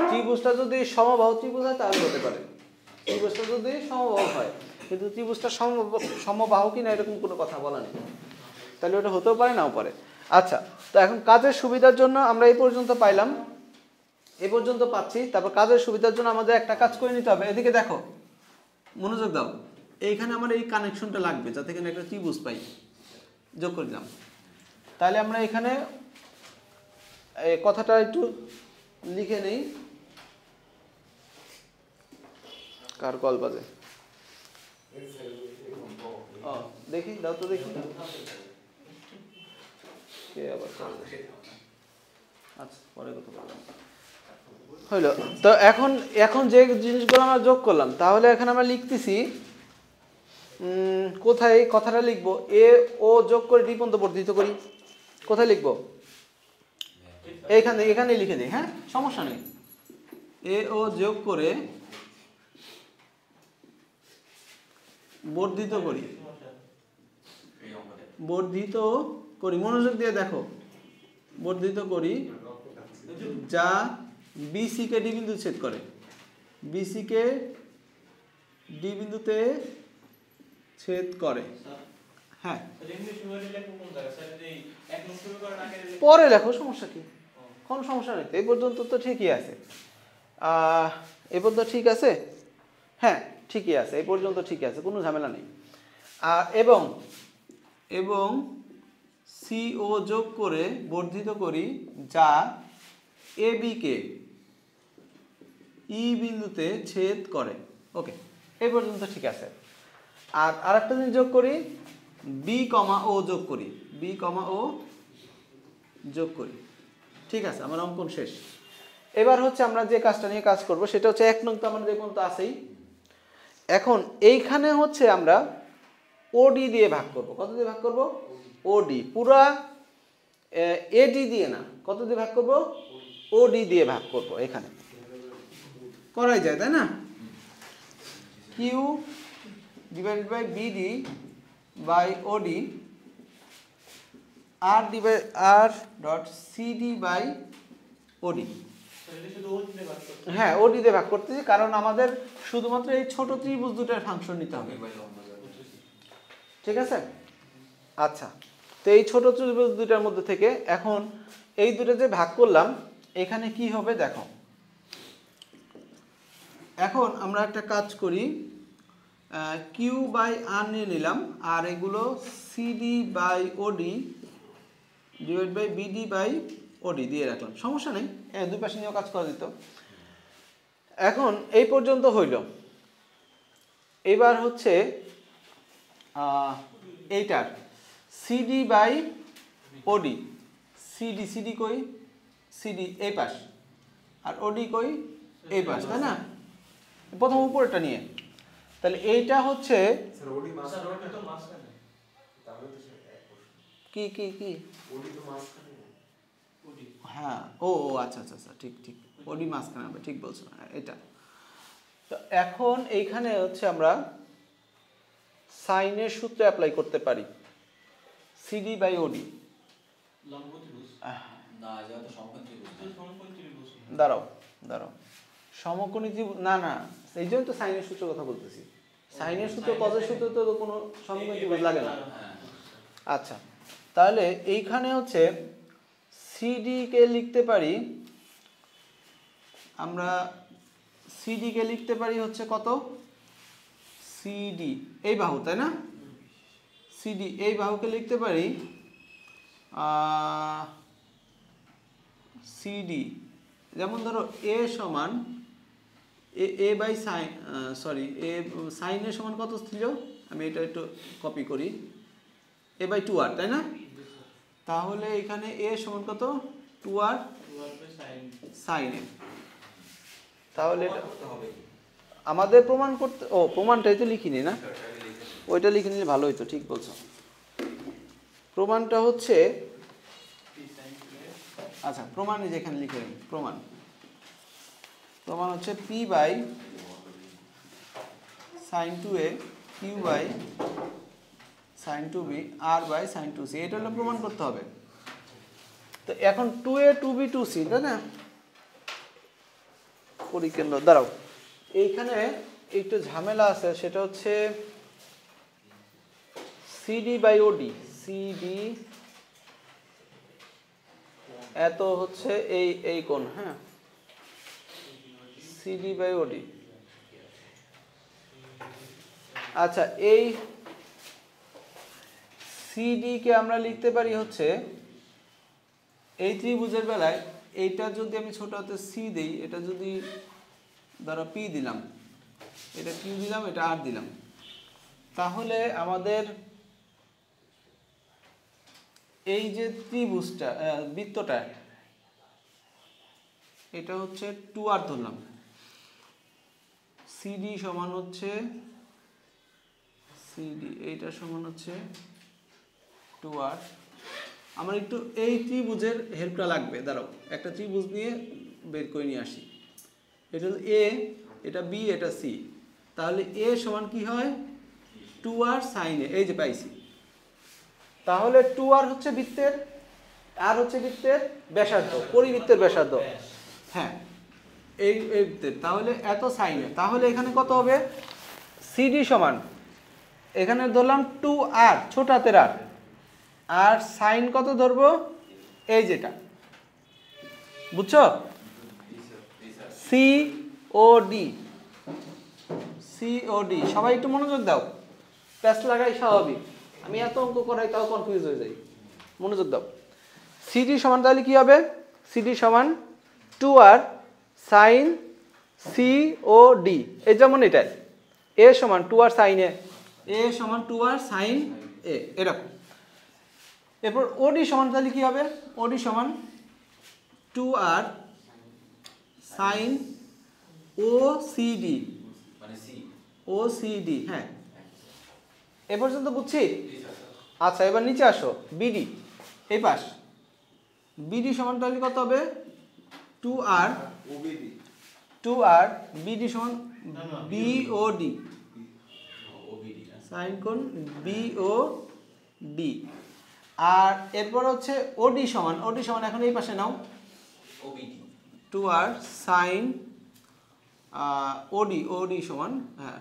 ত্রিভুজটা যদি সমবাহু ত্রিভুজ হয় তাহলে হতে পারে, ত্রিভুজটা যদি সমবাহু হয়, কিন্তু ত্রিভুজটা সমবাহু কিনা এরকম কোনো কথা বলা নেই, তাহলে ওটা হতেও পারে নাও পারে। আচ্ছা, তো এখন কাজের সুবিধার জন্য আমরা এই পর্যন্ত পাইলাম, এই পর্যন্ত পাচ্ছি। তারপর কাজের সুবিধার জন্য আমাদের একটা কাজ করে নিতে হবে। এদিকে দেখো, মনোযোগ দাও, এইখানে আমার এই কানেকশনটা লাগবে যাতে এখানে একটা ত্রিভুজ পাই, যোগ করে দিলাম। তাহলে আমরা এখানে এই কথাটা একটু লিখে নেই। কার কল বাজে? ও, দেখি, দাও তো দেখি কে আবার। আচ্ছা, পরে কথা বললাম। হইল তো। এখন যে জিনিসগুলো আমরা যোগ করলাম, তাহলে এখানে আমরা লিখতেছি কোথায় কথাটা লিখবো? এ ও যোগ করে ডি পর্যন্ত বর্ধিত করি। কোথায় লিখবো? এখানে লিখে দিই, হ্যাঁ সমস্যা নেই। এ ও যোগ করে বর্ধিত করি, বর্ধিত করি, মনোযোগ দিয়ে দেখো, বর্ধিত করি যা বিসি কে ডি বিন্দু ছেদ করে, বিসি কে ডি বিন্দুতে ছেদ করে। হ্যাঁ পরে লেখো, সমস্যা কি, কোনো সমস্যা নেই, এই পর্যন্ত তো ঠিকই আছে। এই পর্যন্ত ঠিক আছে, হ্যাঁ ঠিকই আছে, এই পর্যন্ত ঠিক আছে, কোনো ঝামেলা নেই। এবং এবং সি ও যোগ করে বর্ধিত করি যা এ বি কে ই বিন্দুতে ছেদ করে। ওকে, এই পর্যন্ত ঠিক আছে। আর আরেকটা জিনিস যোগ করি, বি কমা ও যোগ করি, বি কমা ও যোগ করি। ঠিক আছে, আমার অঙ্কন শেষ। এবার হচ্ছে আমরা যে কাজটা নিয়ে কাজ করব সেটা হচ্ছে 1 নং তো আমাদের দেখুন তো আছেই। এখন এইখানে হচ্ছে আমরা ওডি দিয়ে ভাগ করব। কত দিয়ে ভাগ করব? ওডি, পুরা এডি দিয়ে না, কত দিয়ে ভাগ করব? ওডি দিয়ে ভাগ করব। এখানে করাই যায় তাই না? Q divided by BD by OD R dot CD by ওডি। হ্যাঁ ওডি দিয়ে ভাগ করতেছি, কারণ আমাদের শুধুমাত্র এই ছোট ত্রিভুজ দুটার ফাংশন নিতে হবে। ঠিক আছে, আচ্ছা, তো এই ছোট ত্রিভুজ দুটার মধ্যে থেকে এখন এই দুটো যে ভাগ করলাম, এখানে কি হবে দেখো। এখন আমরা একটা কাজ করি, কিউ বাই আর নিয়ে নিলাম, আর এগুলো CD by OD divide by BD by OD দিয়ে রাখলাম, সমস্যা নেই, দুই পাশে নিয়েও কাজ করা যেত। এখন এই পর্যন্ত হইল। এবার হচ্ছে এইটার সিডি বাই ওডি, সিডি সিডি কই, সিডি এই পাশ, আর ওডি কই এই পাশ, তাই না? প্রথম উপরেরটা নিয়ে, তাহলে এইটা হচ্ছে কি কি কি হ্যাঁ ও আচ্ছা আচ্ছা আচ্ছা, ঠিক ঠিক, ওডি মাঝখানে হবে, ঠিক বলছো, এটা। তো এখন এইখানে হচ্ছে আমরা সাইনের সূত্র অ্যাপ্লাই করতে পারি, সিডি বাই ওডি। দাঁড়াও দাঁড়াও, সমকোণী ত্রিভুজ না না, এই জন্য তো সাইনের সূত্রের কথা বলতেছি। সাইনের সূত্র কজের সূত্র তো কোনো সমকোণী ত্রিভুজ লাগে না। আচ্ছা, তাহলে এইখানে হচ্ছে সিডি কে লিখতে পারি আমরা, সিডি কে লিখতে পারি হচ্ছে কত, সিডি এই বাহু, তাই না? সিডি এই বাহুকে লিখতে পারি সিডি, যেমন ধরো এ সমান এ বাই সাইন, সরি এ সাইনের সমান কত ছিল, আমি এটা একটু কপি করি, এ বাই 2r, তাই না? তাহলে এখানে এ সমান কত, 2r সাইন এ। তাহলে আমাদের প্রমাণ করতে, ও প্রমাণটাই তো লিখিনি না, ওইটা লিখে নিলে ভালো হইতো, ঠিক বলছো। প্রমাণটা হচ্ছে, আচ্ছা প্রমাণে যেখানে লিখে নিই, প্রমাণ প্রমাণ হচ্ছে P by sine 2a Q by sine 2b R by sine 2c, এটা হলো প্রমাণ করতে হবে। তো এখন 2a 2b 2c, তাই না? পরিকেন্দ্র, দাঁড়াও এইখানে একটু ঝামেলা আছে, সেটা হচ্ছে সিডি বাই ওডি, সিডি এত হচ্ছে এই কোণ, হ্যাঁ সিডি বাই ওডি। আচ্ছা, এই সিডি কে আমরা লিখতে পারি হচ্ছে, এই ত্রিভুজের বেলায় এইটা যদি আমি ছোট হাতে সি দেই, এটা যদি ধরো পি দিলাম, এটা কিউ দিলাম, এটা আর দিলাম, তাহলে আমাদের এই যে ত্রিভুজটা বৃত্তটা, এটা হচ্ছে 2r ধরলাম, সিডি সমান হচ্ছে সিডি, এইটা সমান হচ্ছে 2r, আমার একটু এই ত্রিভুজের হেল্পটা লাগবে, দাঁড়াও একটা ত্রিভুজ নিয়ে বের করে নিয়ে আসি। এটা হলো এ, এটা বি, এটা সি। তাহলে এ সমান কি হয় 2r sin a, এই যে পাইছি। তাহলে 2r হচ্ছে বৃত্তের, আর হচ্ছে বৃত্তের ব্যাসার্ধ, পরিবৃত্তের ব্যাসার্ধ। হ্যাঁ এই বৃত্তের, তাহলে এত sin a। তাহলে এখানে কত হবে CD সমান, এখানে ধরলাম 2r ছোট হাতের আর, আর সাইন কত ধরবো এই যেটা, বুঝছো? COD, COD। সবাই একটু মনোযোগ দাও, প্যাচ লাগাই স্বাভাবিক, আমি এত অঙ্ক করাই তাও কনফিউজ হয়ে যাই, মনোযোগ দাও। CD সমান তাহলে কি হবে, CD সমান 2r sin COD, এই যেমন এটাই A সমান 2r sin A, A সমান 2r sin A, এরকম। এরপর OD সমান তাহলে কি হবে, OD সমান 2r sin OCD, মানে সি OCD। হ্যাঁ এ পর্যন্ত বুঝছি। আচ্ছা এবার নিচে আসো, BD এই পাশ, BD সমান তাহলে কত হবে 2r BD সমান BOD, সাইন কোণ BOD। আর এরপর হচ্ছে OD সমান, OD সমান এখন এই পাশে নাও, 2r sin OD সমান হ্যাঁ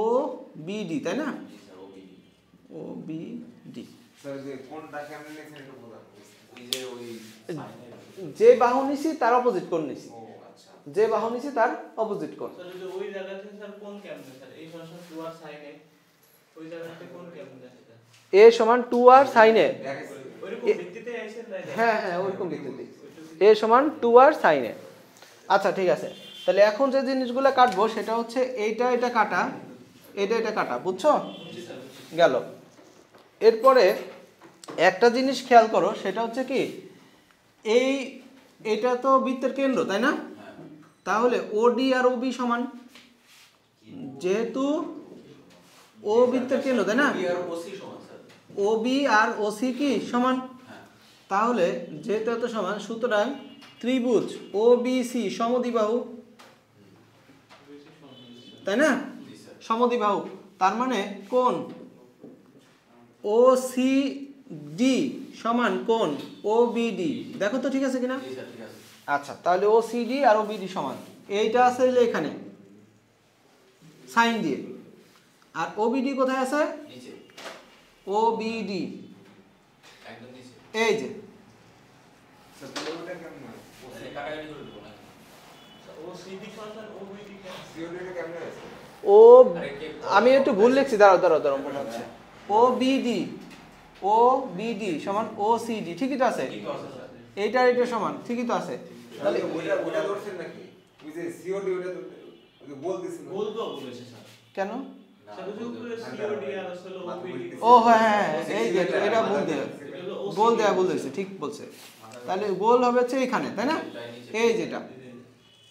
OBD, তাই না? OBD। যে বাহু নিছি তার অপোজিট কোণ নিছি, যে বাহু নিছি তার অপোজিট কোণ। ওই জায়গাতে স্যার কোণ কেমনে স্যার, এই সমান 2r sin a, ওই জায়গাতে কোণ কেমনে আছে? A সমান 2r sin A, ওইরকম ভিত্তিতে আইছেন না? হ্যাঁ হ্যাঁ ওইরকম ভিত্তিতে A সমান 2r sin A। আচ্ছা ঠিক আছে, তাহলে এখন যে জিনিসগুলো কাটবো সেটা হচ্ছে এইটা, এটা কাটা, এটা কাটা, বুঝছো? গেল। এরপরে একটা জিনিস খেয়াল করো, সেটা হচ্ছে কি এটা তো বৃত্তের কেন্দ্র, তাই না? তাহলে OD আর OB সমান, যেহেতু ও বৃত্তের কেন্দ্র, তাই না? OB আর OC কি সমান, তাহলে যেহেতু এত সমান, সুতরাং ত্রিভুজ OBC সমদ্বিবাহু, তাই না? সমদ্বিবাহু, তার মানে কোণ OCD সমান কোণ OBD। দেখো তো ঠিক আছে কিনা? আচ্ছা তাহলে OCD আর OBD সমান, এইটা আছে এখানে সাইন দিয়ে, আর OBD কোথায় আছে? OBD এই যে, ও আমি একটু ভুল লিখছি, দাঁড়াও মনে হচ্ছে OBD সমান OCD, ঠিকই তো আছে, এইটা এটা সমান, ঠিকই তো আছে। তাহলে ওটা ধরছেন নাকি ওই যে COD ওটা বলতেছিল, বলবো বলেছে স্যার কেন? স্যার ওই উপরে COD আর আসলে OBD। ও হ্যাঁ এই যে এটা বল দিয়েছে, ঠিক বলছে। তাহলে গোল হবে হচ্ছে এখানে, তাই না? এই যেটা,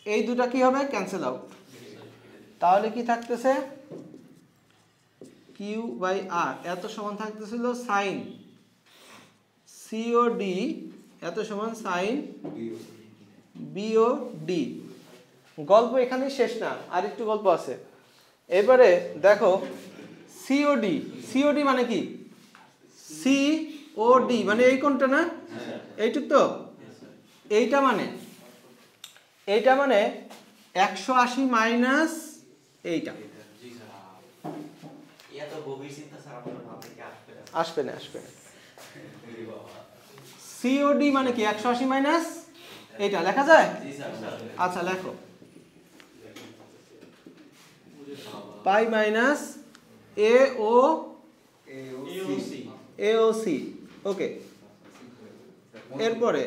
এই দুটা কি হবে ক্যান্সেল আউট, তাহলে কি থাকতেছে Q/R এত সমান থাকতেছিল সাইন COD এত সমান সাইন BOD। গল্প এখানে শেষ না, আর একটু গল্প আছে। এবারে দেখো COD মানে কি, COD মানে এই কোণটা না, এইটুক তো, এইটা মানে 180 মাইনাস এইটা, আসবে না। COD মানে কি 180 মাইনাস এইটা, লেখা যায়? আচ্ছা লেখো, পাই মাইনাস AOC, ওকে। এরপরে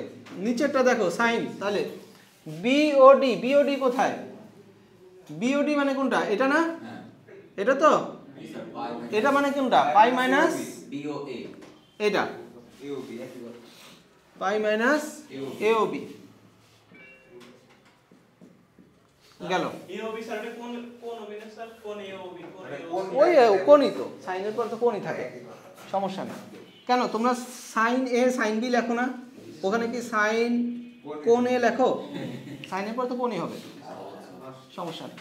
নিচেরটা দেখো সাইন, তাহলে BOD কোথায়? BOD মানে কোনটা, এটা না? এটা তো, এটা মানে কোনটা, পাই মাইনাস এটা, পাই মাইনাস AOB গেল। AOB স্যার এটা কোন হবে না স্যার, কোন AOB, কোন ওই কোনই তো, সাইনের পর তো কোনই থাকে, সমস্যা নেই। কেন তোমরা সাইন এ সাইন বি লেখো না? ওখানে কি সাইন কোণ এ লেখো? সাইনের পর তো কোণই হবে, সমস্যা নেই।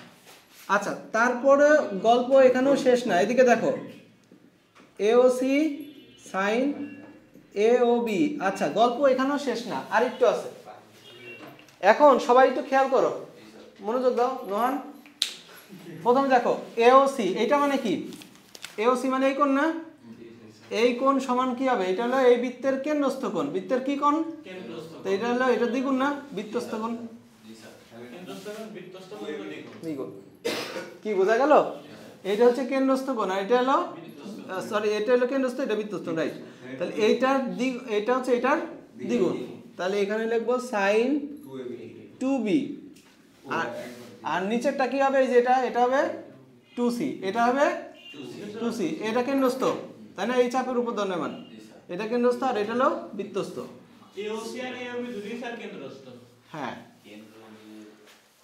আচ্ছা, তারপরে গল্প এখানেও শেষ না, এদিকে দেখো এওসি সাইন এ ও বি। আচ্ছা, গল্প এখানেও শেষ না, আর একটু আছে। এখন সবাই একটু খেয়াল করো, মনোযোগ দাও। নোহান, প্রথমে দেখো এওসি, এটা মানে কি? এওসি মানে এই কোণ না? এই কোণ সমান কি হবে? এটা হলো এই বৃত্তের কেন্দ্রস্থ কোণ। বৃত্তের কি কোণ? তো এটা হলো এটা দ্বিগুণ না, বৃত্তস্থ কোণ। দ্বিগুণ। কি বোঝা গেল? এটা হচ্ছে কেন্দ্রস্থ কোণ, আর এটা হলো সরি, এটা হলো কেন্দ্রস্থ, এটা বৃত্তস্থ, রাইট? তাহলে এইটার এটা হচ্ছে এটার দ্বিগুণ। তাহলে এখানে লিখবো সাইন 2b, আর নিচেরটা কি হবে? এই যে এটা হবে 2c, এটা হবে 2c। এটা কেন্দ্রস্থ, তাই না? এই চাপের উপর দণ্ডমান, এটা কেন্দ্রস্থ, আর এটা হলো বৃত্তস্থ। হ্যাঁ,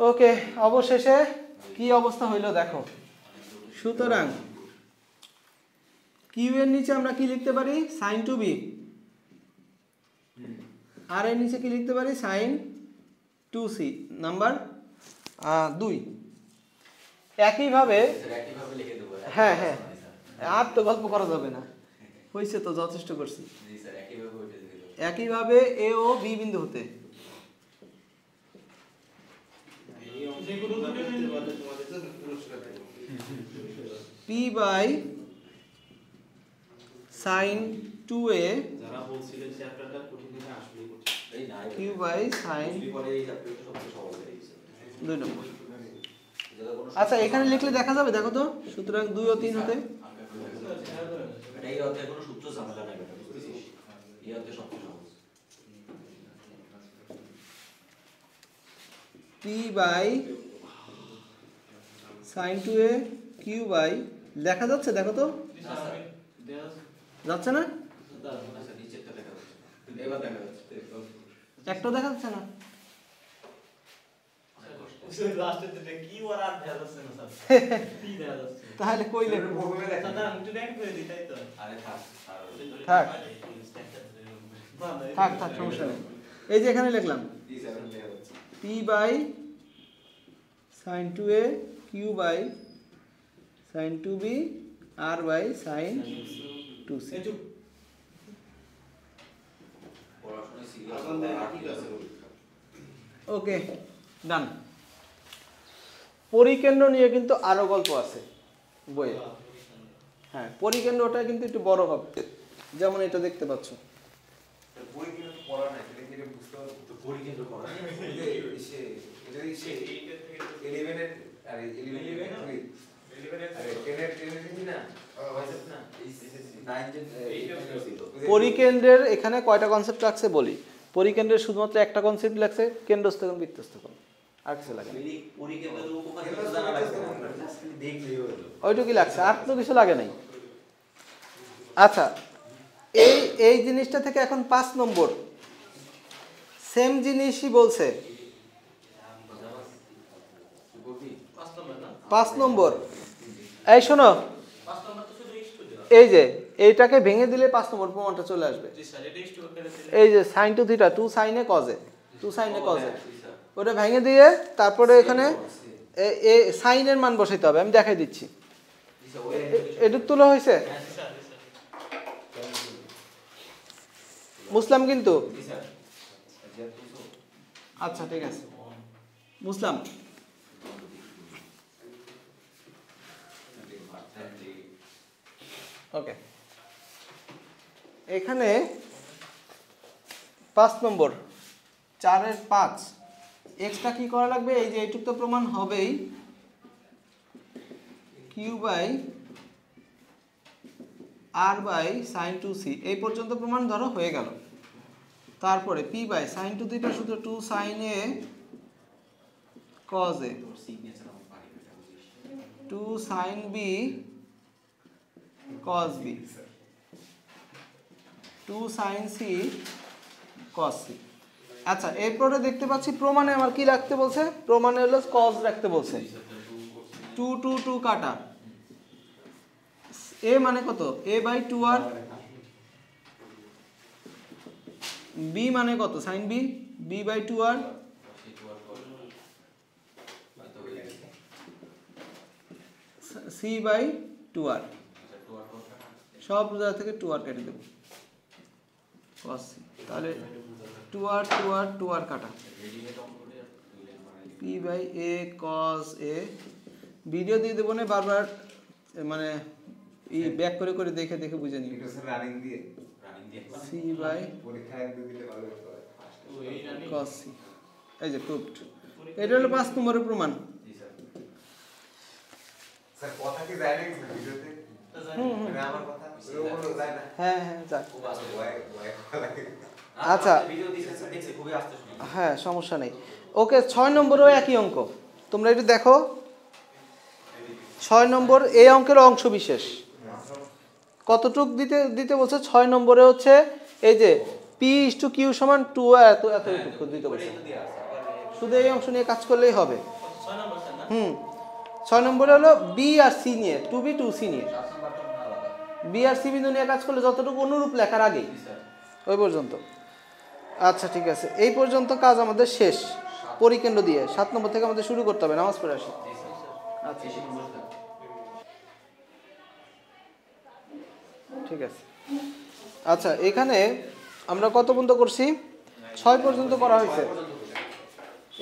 ওকে। অবশেষে কি অবস্থা হইলো দেখো। সুতরাং কিউ এর নিচে আমরা কি লিখতে পারি? Sign 2b। আর এর নিচে কি লিখতে পারি? Sine 2c। নাম্বার 2। একইভাবে হ্যাঁ হ্যাঁ, আর তো গল্প করা যাবে না, হয়েছে তো, যথেষ্ট করছি। একইভাবে এ ও বি বিন্দু হতে P by sine 2a Q by sine 2 number. আচ্ছা, এখানে লিখলে দেখা যাবে, দেখো তো। সুতরাং 2 ও 3 হতে P by sine 2a Q by, দেখা যাচ্ছে? দেখো তো, যাচ্ছে না? একটাও দেখা যাচ্ছে না। তাহলে কই লিখবো? থাক থাক থাক, সমস্যা নেই। এই যে এখানে লিখলাম P by sine 2a Q by sine 2b R by sine 2c। Okay, done. পরিকেন্দ্র নিয়ে কিন্তু আরো গল্প আছে বইয়ে। হ্যাঁ, পরিকেন্দ্রটা কিন্তু একটু বড় হবে, যেমন এটা দেখতে পাচ্ছ। পরিকেন্দ্রের এখানে কয়টা কনসেপ্ট রাখছে বলি। পরিকেন্দ্রের শুধুমাত্র একটা কনসেপ্ট লাগছে, কেন্দ্রস্থ কোণ বৃত্তস্থ কোণ, আর কিছু লাগে না। ওইটুকুই লাগছে, আর তো কিছু লাগে নাই। আচ্ছা, এই জিনিসটা থেকে এখন 5 নম্বর সেম জিনিসই বলছে। 5 নম্বর, এই শোনো, এই যে এইটাকে ভেঙে দিলে 5 নম্বর প্রমাণটা চলে আসবে। এই যে সাইন 2 থিটা 2 সাইনে কজে, 2 সাইনে কজে, ওটা ভেঙে দিয়ে তারপরে এখানে সাইনের মান বসাইতে হবে। আমি দেখাই দিচ্ছি। এটুক তোলা হয়েছে? মুসলাম কিন্তু? আচ্ছা, ঠিক আছে, মুসলাম। ওকে, এখানে 5 নম্বর 4-এর 5 এক্সট্রা কি করা লাগবে? এই যে এইটুক তো প্রমাণ হবেই, Q by R by sine 2c, এই পর্যন্ত প্রমাণ ধরো হয়ে গেল। তারপরে পি বাই সাইন 2 থিটা সূত্র 2 sine A cos a 2 sine b cos b 2 sine c cos c। আচ্ছা, এরপরে দেখতে পাচ্ছি প্রমাণে আমার কি রাখতে বলছে? প্রমাণে হলো cos রাখতে বলছে। 2 2 2 কাটা, a মানে কত? a বাই 2r বি মানে কত sine B, B by 2r C by 2r, সব জায়গা থেকে 2r কেটে দেবো cos c, তাহলে 2r 2r 2r কাটা p by a cos a, video দিয়ে দেবো না বারবার, মানে ব্যাক করে করে দেখে দেখে বুঝে নিই। এটা স্যার রানিং দিয়ে c বাই পরীক্ষায় একদম দিলে ভালো হতো cos c, এই যে প্রুভড। এটা হলো 5 নম্বরের প্রমাণ। স্যার কথা কি যায় নাকি ভিডিওতে? মানে আমার কথা ওগুলো যায় না। হ্যাঁ হ্যাঁ যাক, লাগে আচ্ছা ভিডিও দিয়েছে দেখছি খুবই আস্তে শুনি। হ্যাঁ সমস্যা নেই। ওকে 6 নম্বরেও একই অঙ্ক, তোমরা একটু দেখো 6 নম্বর এই অঙ্কের অংশ বিশেষ কতটুক দিতে দিতে বলছে। 6 নম্বরে হচ্ছে এই যে p/q সমান 2 এত এতটুকু দিতে বলছে, শুধু এই অংশ নিয়ে কাজ করলেই হবে। 6 নম্বর স্যার না? 6 নম্বরে হলো বি আর সি নিয়ে, 2b 2c নিয়ে, বি আর সি বিন্দু নিয়ে কাজ করলে যতটুকু অনুরূপ লেখার আগেই ওই পর্যন্ত। আচ্ছা ঠিক আছে, এই পর্যন্ত কাজ আমাদের শেষ পরিকেন্দ্র দিয়ে। 7 নম্বর থেকে আমাদের শুরু করতে হবে, নামাজ পড়ে আসি। আচ্ছা ঠিক আছে। আচ্ছা এখানে আমরা কত পর্যন্ত করছি? 6 পর্যন্ত করা হয়েছে,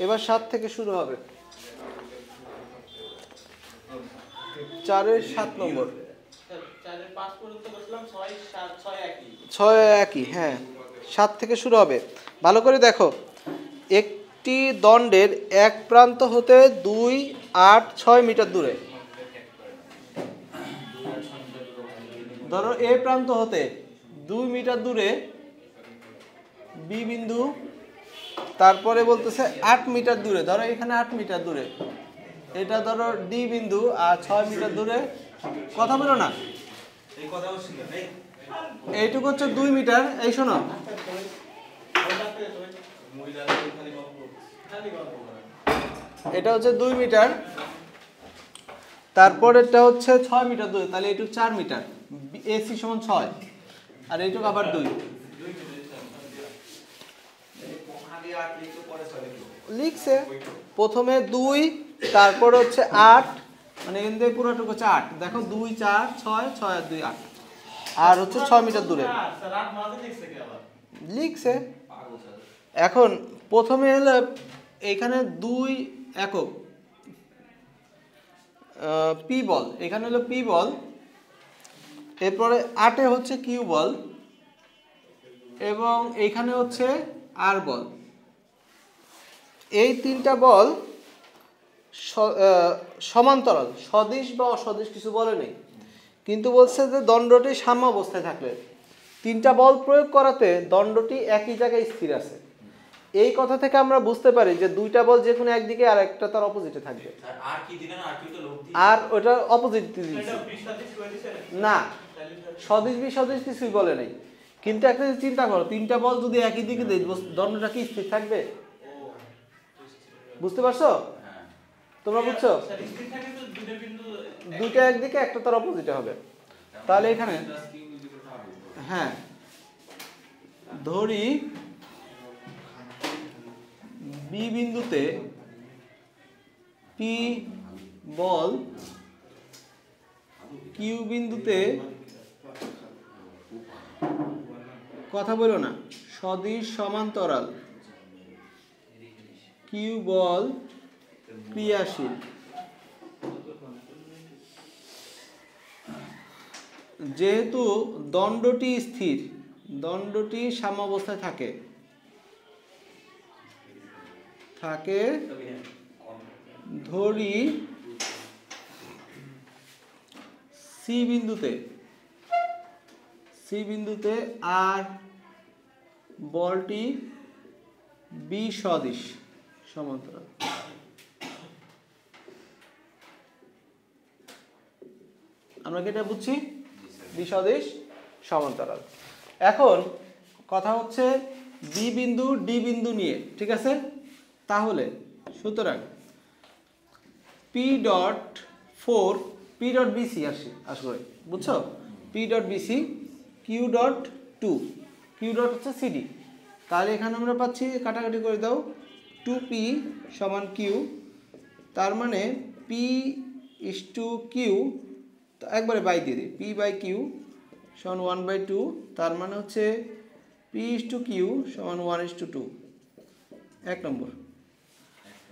এবার 7 থেকে শুরু হবে। 4-এর 7 নম্বর, স্যার 4 এর 5 পর্যন্ত করছিলাম, 6 7 6 একই। 6 একই, হ্যাঁ 7 থেকে শুরু হবে। ভালো করে দেখো, একটি দণ্ডের এক প্রান্ত হতে 2, 8, 6 মিটার দূরে, ধরো এ প্রান্ত হতে 2 মিটার দূরে বি বিন্দু, তারপরে বলতেছে 8 মিটার দূরে, ধরো এখানে 8 মিটার দূরে, এটা ধরো ডি বিন্দু, আর 6 মিটার দূরে, কথা বলো না, এই কথাও শুনুন এই এইটুকু হচ্ছে 2 মিটার। এই শোনো, এটা হচ্ছে 2 মিটার, তারপর এটা হচ্ছে 6 মিটার দূরে, তাহলে এইটুকু 4 মিটার, এসি সমান 6, আর এইটুকু আবার 2 লিখছে। প্রথমে 2, তারপর হচ্ছে 8, মানে এখান থেকে পুরোটুকু হচ্ছে 8, দেখো 2 4 6 6 আর 2 8, আর হচ্ছে 6 মিটার দূরে স্যার 8 মাঝে লিখছে কি আবার? লিখছে। এখন প্রথমে হলো এইখানে 2 একক পি বল, এখানে হলো পি বল, এরপরে 8-এ হচ্ছে কিউ বল, এবং এইখানে হচ্ছে আর বল। এই 3টা বল সমান্তরাল, সদিশ বা অসদিশ কিছু বলে নেই, কিন্তু বলছে যে দণ্ডটি সাম্য অবস্থায় থাকলে 3টা বল প্রয়োগ করাতে দণ্ডটি একই জায়গায় স্থির আছে। এই কথা থেকে আমরা বুঝতে পারি যে 2টা বল যে কোনো একদিকে আর একটা তার অপোজিটে থাকবে, স্যার আর কি দিলেন, আর কি তো লোক দিই আর ওটা অপোজিট দিয়েছে এটা 20 করে দিছে না, তাহলে সদিশ বিসদিশ কিছুই বলে নাই। কিন্তু একটা জিনিস চিন্তা করো, 3টা বল যদি একই দিকে দেয় দণ্ডটা কি স্থির থাকবে? বুঝতে পারছো? হ্যাঁ তোমরা বুঝছো? স্যার স্থির থাকে তো দুটো বিন্দু দুটো একদিকে, একটা তার অপোজিটে হবে। তাহলে এখানে হ্যাঁ ধরি বি বিন্দুতে পি বল কিউ বিন্দুতে, কথা বলো না, সদিশ সমান্তরাল, কিউ বল ক্রিয়াশীল। যেহেতু দণ্ডটি স্থির, দণ্ডটি সাম্যাবস্থায় থাকে ধরি সি বিন্দুতে আর বলটি বি সদিশ সমান্তরাল। আমরা কি এটা বুঝছি? বি সদিশ সমান্তরাল। এখন কথা হচ্ছে বি বিন্দু ডি বিন্দু নিয়ে, ঠিক আছে? তাহলে সুতরাং P dot 4, P dot BC আসলে বুঝছো, P dot BC, Q dot 2, Q dot হচ্ছে সিডি, তাহলে এখানে আমরা পাচ্ছি, কাটাকাটি করে দাও, 2p সমান q, তার মানে p is to q, একবারে বাই দিয়ে দিই, p বাই q সমান 1/2, তার মানে হচ্ছে p is to q সমান 1:2, 1 নম্বর।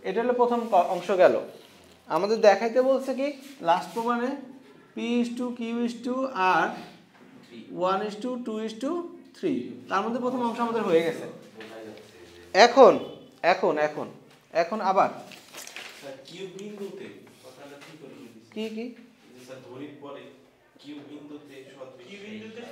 এটা হলো প্রথম অংশ গেল। আমাদের দেখাইতে বলছে কি লাস্ট প্রমাণে p is to q is to r 1:2:3, তার মধ্যে প্রথম অংশ আমাদের হয়ে গেছে। এখন এখন এখন এখন আবার স্যার কিউ বিন্দুতে কথাটা কি করে বুঝিস? কি কি স্যার ধরির পরে কিউ বিন্দুতে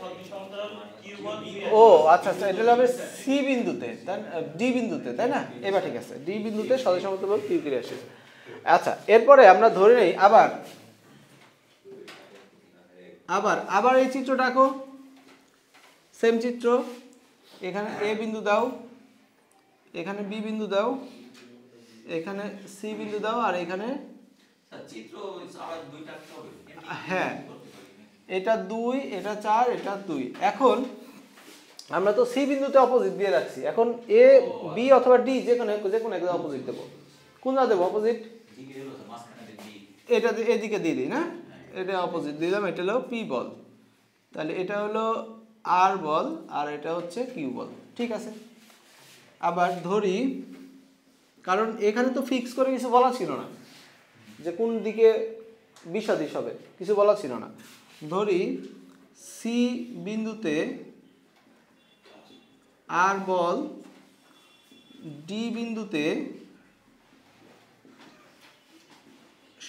সদৃশ সমান্তরাল কিউ বল ও আচ্ছা আচ্ছা, এটা হবে সি বিন্দুতে, তাই ডি বিন্দুতে, তাই না? এবার ঠিক আছে, ডি বিন্দুতে সদৃশ সমান্তরাল কিউ ক্রিয়া আসে। আচ্ছা, এরপরে আমরা ধরে নেই আবার আবার আবার এই চিত্রটা আঁকো, সেম চিত্র। এখানে এ বিন্দু দাও, এখানে বি বিন্দু দাও, এখানে সি বিন্দু দাও, আর এখানে স্যার চিত্র আবার দুইটা আঁকতে হবে। হ্যাঁ, এটা 2, এটা 4, এটা 2। এখন আমরা তো সি বিন্দুতে অপোজিট দিয়ে রাখছি, এখন এ বি অথবা ডি যে কোনো একটা অপোজিট দেবো। কোন জায়গা দেবো অপোজিট? দিকে হলো মাঝখানে দি, এটা এদিকে দিয়ে দিই না, এটা অপোজিট দিলাম, এটা হলো পি বল, তাহলে এটা হলো আর বল, আর এটা হচ্ছে কিউ বল। ঠিক আছে, আবার ধরি, কারণ এখানে তো ফিক্স করে কিছু বলা ছিল না যে কোন দিকে বিসদৃশ হবে, কিছু বলা ছিল না। ধরি সি বিন্দুতে আর বল, ডি বিন্দুতে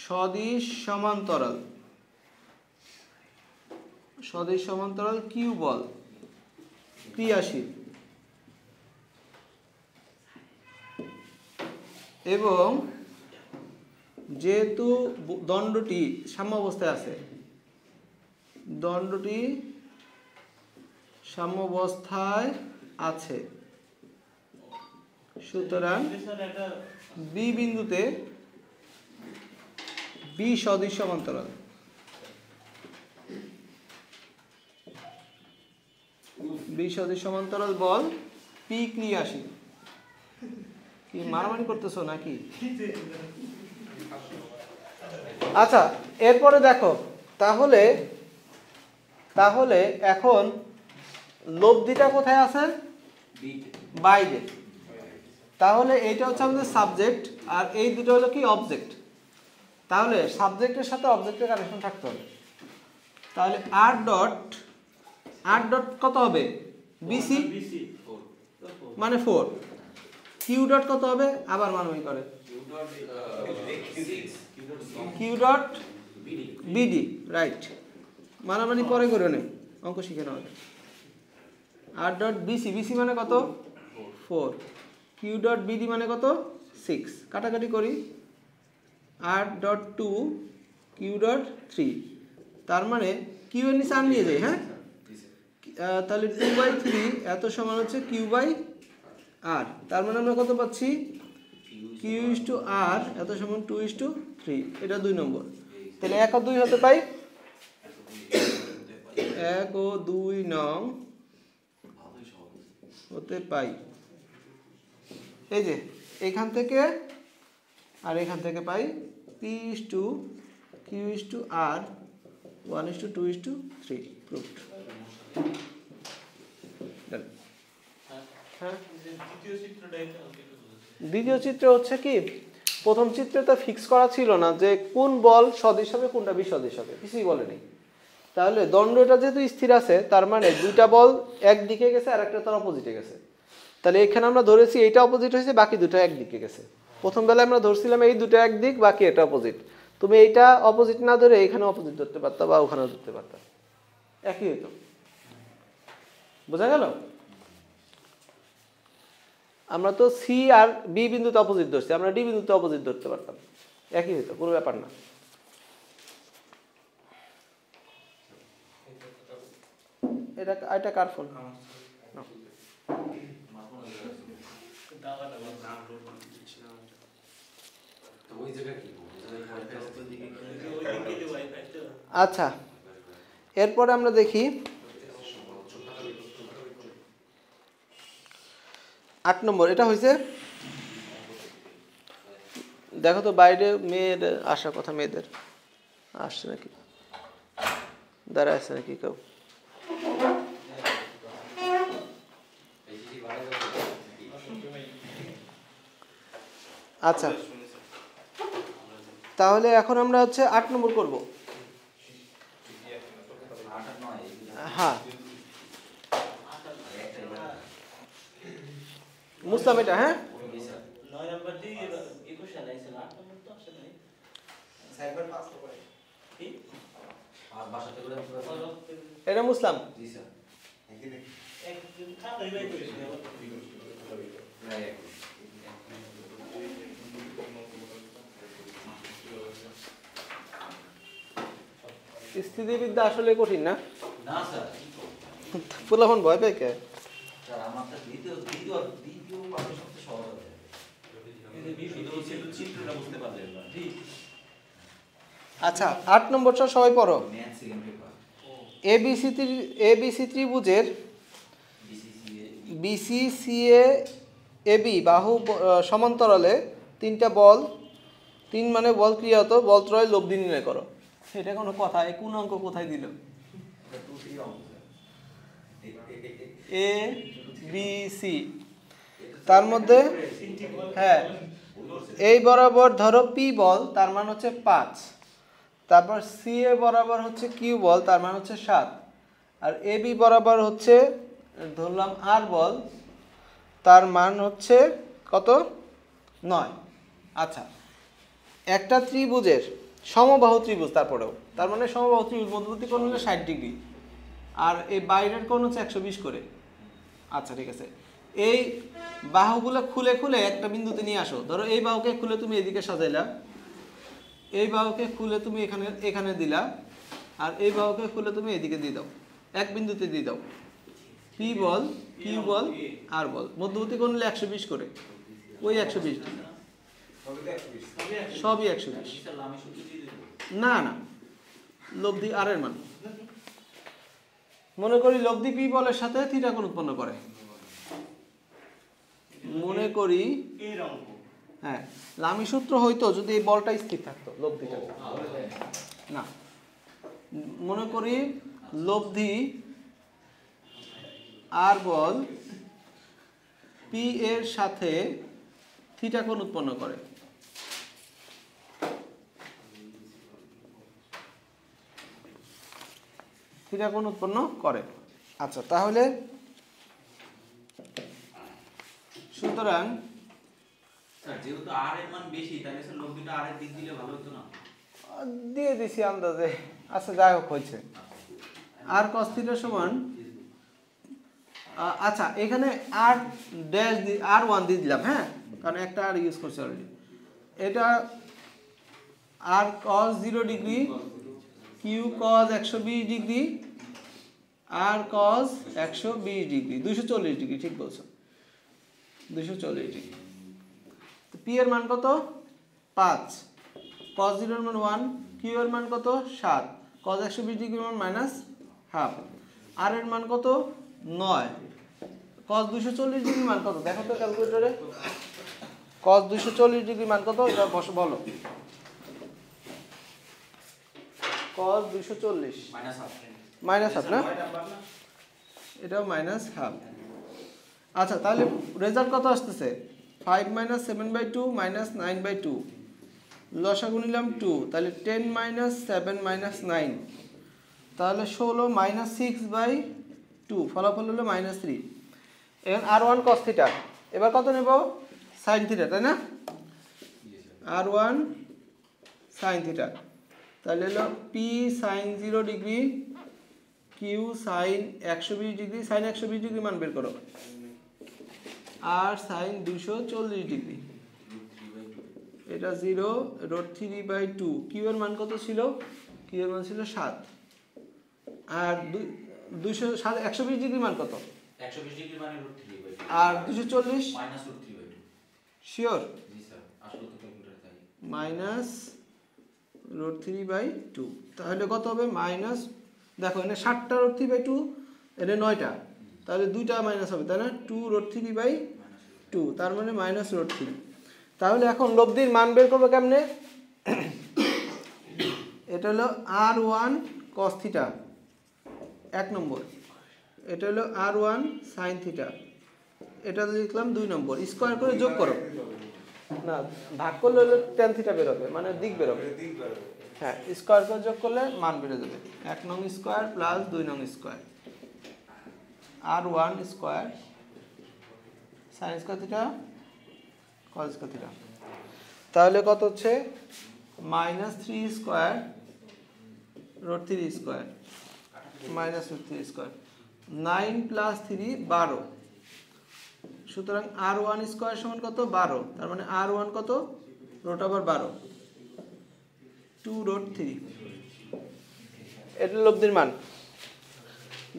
সদিশ সমান্তরাল কিউ বল ক্রিয়াশীল, এবং যেহেতু দণ্ডটি সাম্যাবস্থায় আছে, দণ্ডটি সাম্যাবস্থায় আছে, সুতরাং বি বিন্দুতে বি সদিশ সমান্তরাল, বি সদিশ সমান্তরাল বল পি ক্রিয়াশীল। কি মারামারি করতেছো নাকি? আচ্ছা, এরপরে দেখো, তাহলে তাহলে এখন লব্ধিটা কোথায় আছে? বাইরে। তাহলে এইটা হচ্ছে আমাদের সাবজেক্ট, আর এই দুটো হলো কি অবজেক্ট। তাহলে সাবজেক্টের সাথে অবজেক্টের কানেকশন থাকতে হবে। তাহলে আর ডট কত হবে? বিসি মানে 4। কিউ ডট কত হবে? আবার মানবই করে কিউ ডট বিডি, রাইট। মানামানি পরে করে নেই, অঙ্ক শিখে নেওয়া। আর ডট বিসি মানে কত? 4। কিউ ডট বিডি মানে কত? 6। কাটাকাটি করি, আর ডট 2 কিউ ডট 3, তার মানে কিউ এর নিচে আর নিয়ে যাই। হ্যাঁ, তাহলে 2/3 এত সমান হচ্ছে কিউ বাই আর, তার মানে আমরা কত পাচ্ছি? কিউ ইস টু আর এত সমান 2:3। এটা 2 নম্বর। তাহলে 1 ও 2 হতে পাই, 1 ও 2 নং হতে পাই। এই যে এখান থেকে আর এখান থেকে পাই P is to Q is to R 1:2:3 proved. হ্যাঁ, দ্বিতীয় চিত্র হচ্ছে কি, প্রথম চিত্রে তো ফিক্স করা ছিল না যে কোন বল সদিশ হবে কোনটা বিসদৃশ হবে, কিছুই বলে নেই। তাহলে দণ্ডটা যেহেতু স্থির আছে, তার মানে দুইটা বল একদিকে গেছে আর একটা তার অপোজিটে গেছে। তাহলে এখানে আমরা ধরেছি এইটা অপোজিট হয়েছে, বাকি দুটো একদিকে গেছে। প্রথম বেলায় আমরা ধরছিলাম এই দুটো একদিক, বাকি এটা অপোজিট। তুমি এইটা অপোজিট না ধরে এখানে অপোজিট ধরতে পারতা বা ওখানেও ধরতে পারতা, একই হইতো। বোঝা গেল? আমরা তো সি আর বি বিন্দুতে অপোজিট ধরছি, আমরা ডি বিন্দুতে অপোজিট ধরতে পারতাম, একই হইতো, কোনো ব্যাপার না। এটা কার ফোন? আচ্ছা, এরপরে আমরা দেখি 8 নম্বর এটা হয়েছে। দেখো তো বাইরে মেয়ের আসার কথা, মেয়েদের আসছে নাকি, দাঁড়া আসছে নাকি কেউ? আচ্ছা, তাহলে এখন আমরা হচ্ছে 8 নম্বর করব। হ্যাঁ মুসলাম এটা, হ্যাঁ 9 নাম্বার দিয়ে 21 সালে আইছিল, 8 নম্বর তো আসলে নাই। সাইবার পাস তো করে কি আর বাসাতে করে এটা মুসলাম। জি স্যার। এখানে একদিন খাতাই বাই করেছিল আবার। স্থিতিবিদ্যা আসলে কঠিন না, না স্যার, পোলাপন ভয় পায় কে? স্যার আমার তো দ্বিতীয় পার্ট সবচেয়ে সহজ হবে। শুধু চিত্রটা বুঝতে পারলেন না। জি। আচ্ছা 8 নম্বরটা সবাই পড়ো। Math second paper. এবিসি ত্রিভুজের বিসিসিএ বিসিসিএ এবি বাহু সমান্তরালে 3টা বল, 3 মানে বল ক্রিয়াত, বল ত্রয় লব্ধি নির্ণয় করো। এটা কোনো কথা? এই কোন অঙ্ক কোথায় দিল? এ বি সি, তার মধ্যে হ্যাঁ এই বরাবর ধরো পি বল, তার মান হচ্ছে 5, তারপর সি এ বরাবর হচ্ছে কিউ বল, তার মান হচ্ছে 7, আর এ বি বরাবর হচ্ছে ধরলাম আর বল, তার মান হচ্ছে কত? 9। আচ্ছা, একটা ত্রিভুজের সমবাহু ত্রিভুজ, তারপরেও তার মানে সমবাহু ত্রিভুজ মধ্যবর্তী কোণ হলো 60 ডিগ্রি, আর এই বাইরের কোণ হচ্ছে 120 করে। আচ্ছা ঠিক আছে, এই বাহুগুলো খুলে খুলে একটা বিন্দুতে নিয়ে আসো। ধরো এই বাহুকে খুলে তুমি এদিকে সাজাইলা, এই বাহুকে খুলে তুমি এখানে দিলা, আর এই বাহুকে খুলে তুমি এদিকে দিয়ে দাও, এক বিন্দুতে দিয়ে দাও। পি বল, কিউ বল, আর বল, মধ্যবর্তী কোণ হলো 120 করে, ওই 120 ডিগ্রি, সবই 120। স্যার আমি সূত্র দিয়ে দেব। না না, লব্ধি আর এর মান মনে করি লব্ধি পি বলের সাথে থিটা কোণ উৎপন্ন করে, মনে করি এর অঙ্ক হ্যাঁ লামি সূত্র হইতো যদি এই বলটা স্থির থাকতো, লব্ধিটা না। মনে করি লব্ধি আর বল পি এর সাথে থিটা কোণ উৎপন্ন করে। থিটা কোণ উৎপন্ন করে। আচ্ছা তাহলে সুতরাং স্যার যেহেতু আর এর মান বেশি, তাহলে স্যার লব্ধিটা আর এর দিক দিলে ভালো হতো না? দিয়ে দিছি আন্দাজে। আচ্ছা যাই হোক, হয়েছে আর cos থিটা সমান আচ্ছা এখানে আর ড্যাশ আর 1 দিয়ে দিলাম, হ্যাঁ কারণ একটা আর ইউজ করছি অলরেডি। এটা R cos 0 degree, Q cos 120 degree, R cos 120 degree, 240 degree, ঠিক বলছো 240 ডিগ্রি। তো পি এর মান কত? 5, cos 0 এর মান 1, কিউ এর মান কত? 7, cos 120 ডিগ্রি মান -12, আর এর মান কত? 9, cos 240 ডিগ্রি মান কত দেখো তো ক্যালকুলেটরে, cos 240 ডিগ্রি মান কত এটা বলো। cos 240 -1/2 না, এটাও -1/2। আচ্ছা তাহলে রেজাল্ট কত আসতেছে? 5 - 7/2 -9/2, লসাগু নিলাম 2, তাহলে 10 - 7 - 9, তাহলে 16 -6/2, ফলাফল হলো -3। এখন r1 cos থিটা, এবার কত নেব? sin থিটা, তাই না? r1 sin থিটা, তাহলে হলো p sin 0 degree, q sin 120 degree, sin 120 degree মান বের করো, আর sin 240 ডিগ্রি, এটা 0 √3/2, কিউ এর মান কত ছিল? কিউ এর মান ছিল 7, আর 120 ডিগ্রি মান কত? 120 ডিগ্রি মানে √3/2, আর 240 -√3/2। শিওর? জি স্যার, আসলে তো ক্যালকুলেটর তাই। -√3/2, তাহলে কত হবে? মাইনাস, দেখো এখানে 7টা √3/2, এখানে 9টা, তাহলে 2টা মাইনাস হবে, তাই না? 2 √3/2, 2, তার মানে মাইনাস রুট 3। তাহলে এখন লব্ধির মান বের করবো কেমনে? এটা হলো r1 cos থিটা 1 নম্বর, এটা হলো r1 sin থিটা, এটা লিখলাম 2 নম্বর। স্কোয়ার করে যোগ করো, না ভাগ করলে হলো tan থিটা বের হবে, মানে দিক বের হবে। হ্যাঁ, স্কোয়ার করে যোগ করলে মান বেড়ে যাবে। 1 নং স্কোয়ার প্লাস 2 নং square r1 square sin square theta cos square theta, তাহলে কত হচ্ছে minus 3 square root 3 square minus root 3 square, 9 plus 3 12। সুতরাং r1 স্কোয়ার সমান কত? 12। তার মানে r1 কত? Root over 12, 2 root 3। এটা লব্ধির মান।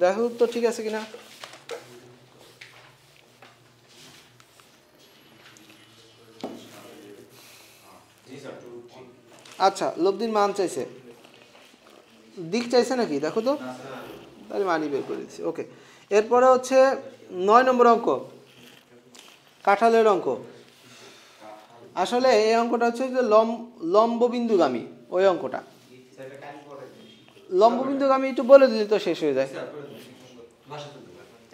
দেখো তো ঠিক আছে কিনা। আচ্ছা, লব্ধির মান চাইছে, দিক চাইছে নাকি দেখো তো, তাহলে মানই বের করে দিচ্ছি। ওকে, এরপরে হচ্ছে 9 নম্বর অঙ্ক, কাঁঠালের অঙ্ক। আসলে এই অঙ্কটা হচ্ছে যে লম্ববিন্দুগামী, ওই অঙ্কটা লম্ববিন্দুগামী একটু বলে দিলে তো শেষ হয়ে যায়।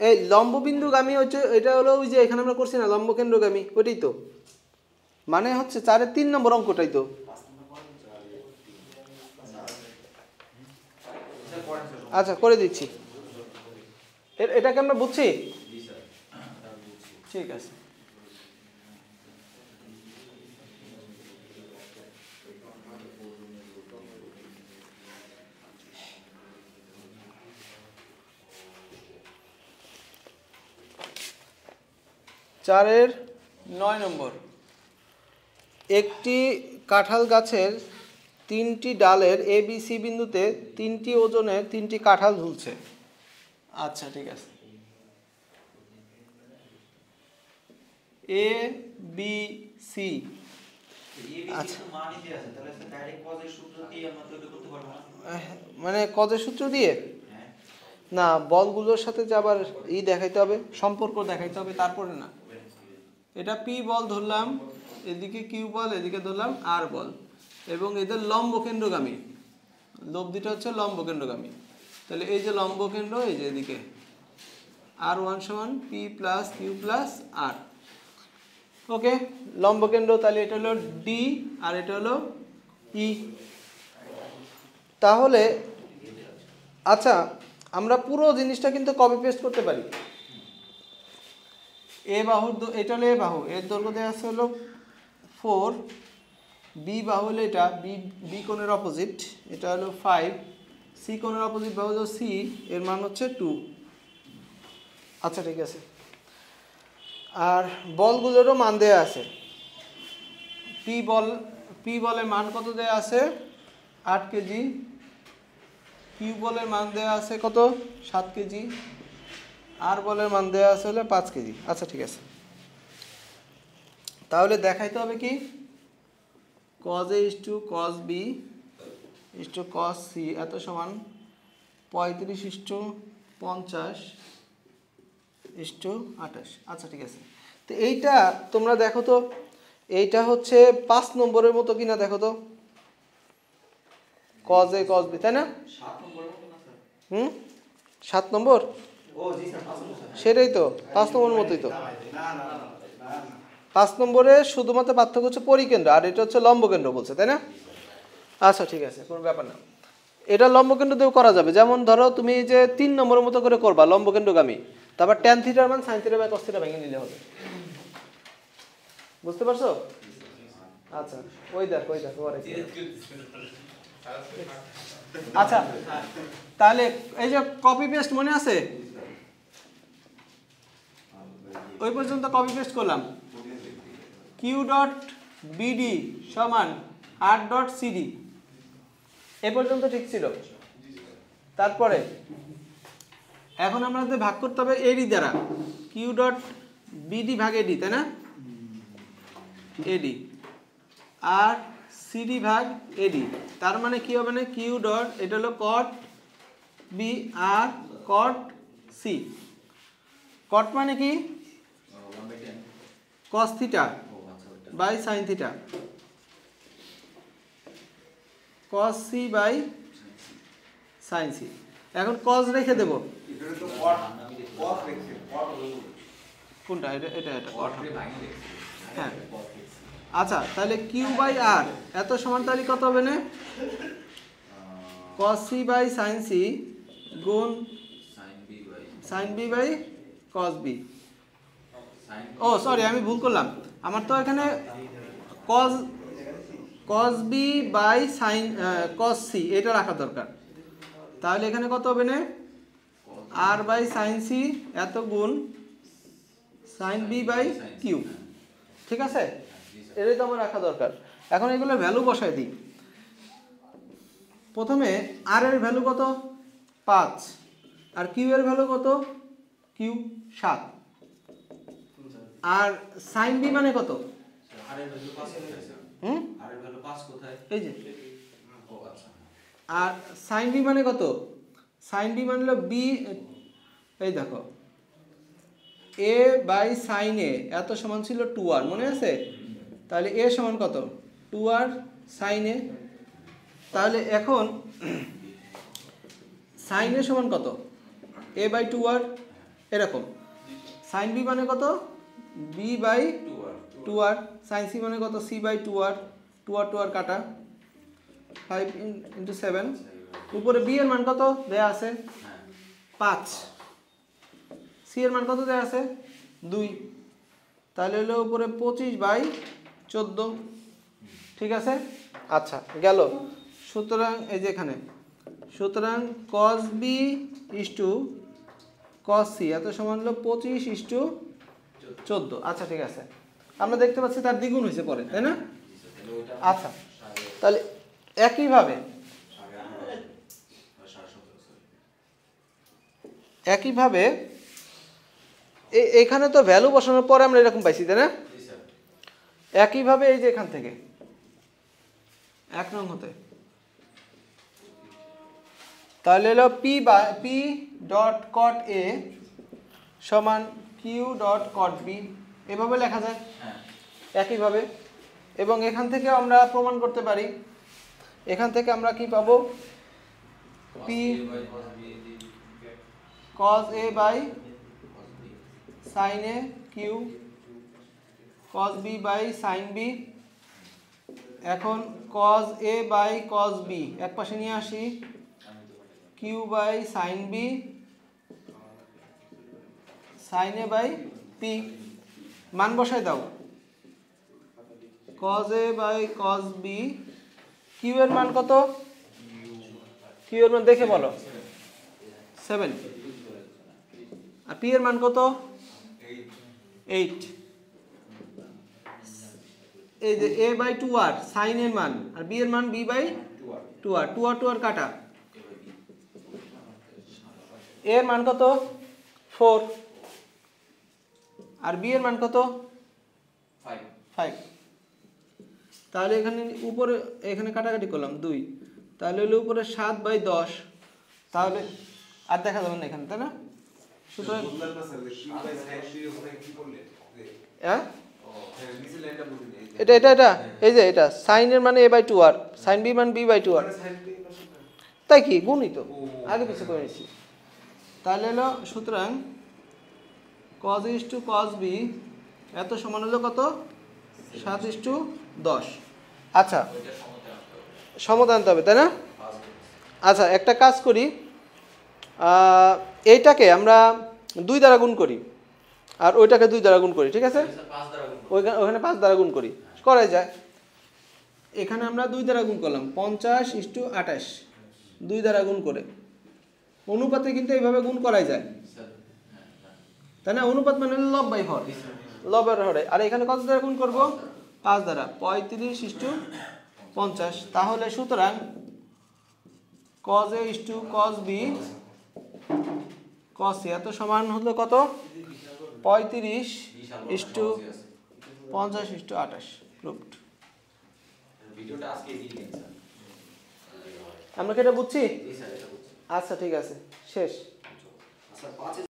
এই লম্ববিন্দুগামী হচ্ছে, এটা হলো ওই যে এখানে আমরা করছি না লম্বকেন্দ্রগামী, ওইটাই তো, মানে হচ্ছে 4-এর 3 নম্বর অঙ্কটাই তো। আচ্ছা, করে দিচ্ছি। এটাকে আমরা বুঝছি, ঠিক আছে। চারের 9 নম্বর, একটি কাঁঠাল গাছের 3টি ডালের এ বি সি বিন্দুতে 3টি ওজনের 3টি কাঁঠাল ঝুলছে। আচ্ছা, ঠিক আছে। এ বি সি, আচ্ছা মানে কজের সূত্র দিয়ে না, বলগুলোর সাথে যে আবার দেখাইতে হবে, সম্পর্ক দেখাইতে হবে, তারপরে না। এটা পি বল ধরলাম, এদিকে কিউ বল, এদিকে ধরলাম আর বল, এবং এদের লম্বকেন্দ্রগামী, লব্ধিটা হচ্ছে লম্বকেন্দ্রগামী। তাহলে এই যে লম্বকেন্দ্র, এই যে এদিকে r1 সমান পি প্লাস কিউ প্লাস আর। ওকে, লম্বকেন্দ্র, তাহলে এটা হলো ডি আর এটা হলো ই। তাহলে আচ্ছা, আমরা পুরো জিনিসটা কিন্তু কপি পেস্ট করতে পারি। এ বাহুর, এটা হলো এ বাহু, এর দৈর্ঘ্য দেওয়া আছে হলো 4, বি বাহু হলো এটা, বি কোণের অপোজিট, এটা হলো 5, সি কোণের অপোজিট বাহু হলো সি, এর মান হচ্ছে 2। আচ্ছা, ঠিক আছে। আর বলগুলোরও মান দেওয়া আছে। পি বলের মান কত দেওয়া আছে? 8 কেজি। কিউ বলের মান দেওয়া আছে কত? 7 কেজি। আর বলের মান দেওয়া আছে হলে 5 কেজি। আচ্ছা, ঠিক আছে। তাহলে দেখাইতে হবে কি, cos A = cos B = cos C এত সমান 35 * 50 * 28। আচ্ছা, ঠিক আছে। তো এইটা তোমরা দেখো তো, এইটা হচ্ছে 5 নম্বরের মতো কিনা দেখো তো, cos A cos B, তাই না? 7 নম্বর, সেটাই তো 5 নম্বরের মতোই তো। 5 নম্বরে শুধুমাত্র পার্থক্য হচ্ছে পরিকেন্দ্র, আর এটা হচ্ছে লম্বকেন্দ্র বলছে, তাই না? আচ্ছা, ঠিক আছে, কোনো ব্যাপার না। এটা লম্বকেন্দ্র দিয়েও করা যাবে। যেমন ধরো তুমি যে 3 নম্বরের মতো করে করবা লম্বকেন্দ্রগামী, তারপর tan থিটার মান sin theta by cos theta ভেঙে নিলে হবে। বুঝতে পারছো? আচ্ছা, ওই দেখো আচ্ছা, তাহলে এই যে কপি পেস্ট মনে আছে, ওই পর্যন্ত কপি পেস্ট করলাম। q.bd সমান r.cd, এ পর্যন্ত ঠিক ছিল। তারপরে এখন আমাদের ভাগ করতে হবে এডি দ্বারা, q.bd ভাগ এডি, তাই না? এডি আর সিডি ভাগ এডি, তার মানে কি হবে না, কিউ ডট, এটা হলো cot বি আর cot সি। cot মানে কি? cos থিটা ও আচ্ছা ওইটা by sin theta, cos c by sin c। এখন cos রেখে দেব, এখানে তো কট কট লিখছে কট হলো কোনটা এটা এটা এটা কট রে ভাঙি দেখছি হ্যাঁ। কট দেখছি আচ্ছা তাহলে q বাই r এত সমান তাহলে কত হবে না cos c by sin c গুণ sin b sin b by by cos b। sin ও সরি আমি ভুল করলাম, আমার তো এখানে cos cos b by sin cos c এটা রাখা দরকার। তাহলে এখানে কত হবে না r বাই sin c এত গুণ sin b বাই q, ঠিক আছে? এটাই তো আমার রাখা দরকার। এখন এগুলো ভ্যালু বসাই দিই। প্রথমে r এর ভ্যালু কত 5 আর q এর ভ্যালু কত q 7 আর sin b মানে কত আর এর ভ্যালু 5 কোথায় স্যার হুম আর এর ভ্যালু 5 কোথায় এই যে, ও আচ্ছা আর sin b মানে কত sin b মানে হলো b, এই দেখো a বাই sin a এত সমান ছিল 2r মনে আছে, তাহলে a সমান কত 2r sin a। তাহলে এখন sin a সমান কত a বাই 2r এরকম, sin b মানে কত b by 2r, sin c মানে কত c বাই 2r, 2r কাটা 5 into 7, উপরে b এর মান কত দেয়া আছে 5, c এর মান কত দেয়া আছে 2, তাহলে হলো উপরে 25 বাই 14, ঠিক আছে? আচ্ছা গেল। সুতরাং এই যে এখানে সুতরাং cos b is to cos c এত সমান হলো 25 is to 14। আচ্ছা ঠিক আছে, আমরা দেখতে পাচ্ছি তার দ্বিগুণ হয়েছে পরে, তাই না? আচ্ছা তাহলে একইভাবে একইভাবে এখানে তো ভ্যালু বসানোর পরে আমরা এরকম পাইছি, তাই না? একইভাবে এই যে এখান থেকে 1 নং হতে তাহলে হলো p ডট cot a সমান q ডট cot b, এভাবে লেখা যায় একইভাবে। এবং এখান থেকে আমরা প্রমাণ করতে পারি, এখান থেকে আমরা কি পাবো p cos a by sin a q cos b by sin b। এখন cos a by cos b এক পাশে নিয়ে আসি, q by sin b sin a by p, মান বসাই দাও cos a by cos b, q এর মান কত q এর মান দেখে বলো 7, আর p এর মান কত 8, এই যে a বাই 2r sin এর মান আর b এর মান b বাই 2r, 2r কাটা, a এর মান কত 4 আর b এর মান কত 5, তাহলে এখানে উপরে এখানে কাটাকাটি করলাম 2, তাহলে হলো উপরে 7 বাই 10, তাহলে আর দেখা যাবে না এখানে, তাই না? সুতরাং বুঝলাম না স্যার কি বাই সাইড সিরিজ ওখানে কি করলে হ্যাঁ ও হ্যাঁ নিচে লাইনটা বুঝিনি এটা এটা এটা এই যে এটা sin এর মানে a by 2r sin b মান b বাই 2r, তাই কি গুণই তো আগে পিছে করে নিছি। তাহলে হলো সুতরাং cos is to cos b এত সমান হলো কত 7 is to 10। আচ্ছা সমতা আনতে হবে, তাই না? আচ্ছা একটা কাজ করি, এইটাকে আমরা 2 দ্বারা গুণ করি আর ওইটাকে 2 দ্বারা গুণ করি, ঠিক আছে? ওখানে 5 দ্বারা গুণ করি, করাই যায়। এখানে আমরা 2 দ্বারা গুণ করলাম 50 is to 28, 2 দ্বারা গুণ করে অনুপাতে কিন্তু এইভাবে গুণ করাই যায়, তাই না? অনুপাত মানে লব বাই হর, লবের হরে। আর এখানে কত দ্বারা গুণ করব 5 দ্বারা, 35 is to 50। তাহলে সুতরাং cos a is to cos b cos c এত সমান হলো কত 35 is to 50 is to 28, proved. ভিডিওটা আজকে দিয়ে দিন স্যার, আমরা কি এটা বুঝছি? জি স্যার এটা বুঝছি। আচ্ছা ঠিক আছে, শেষ। স্যার 5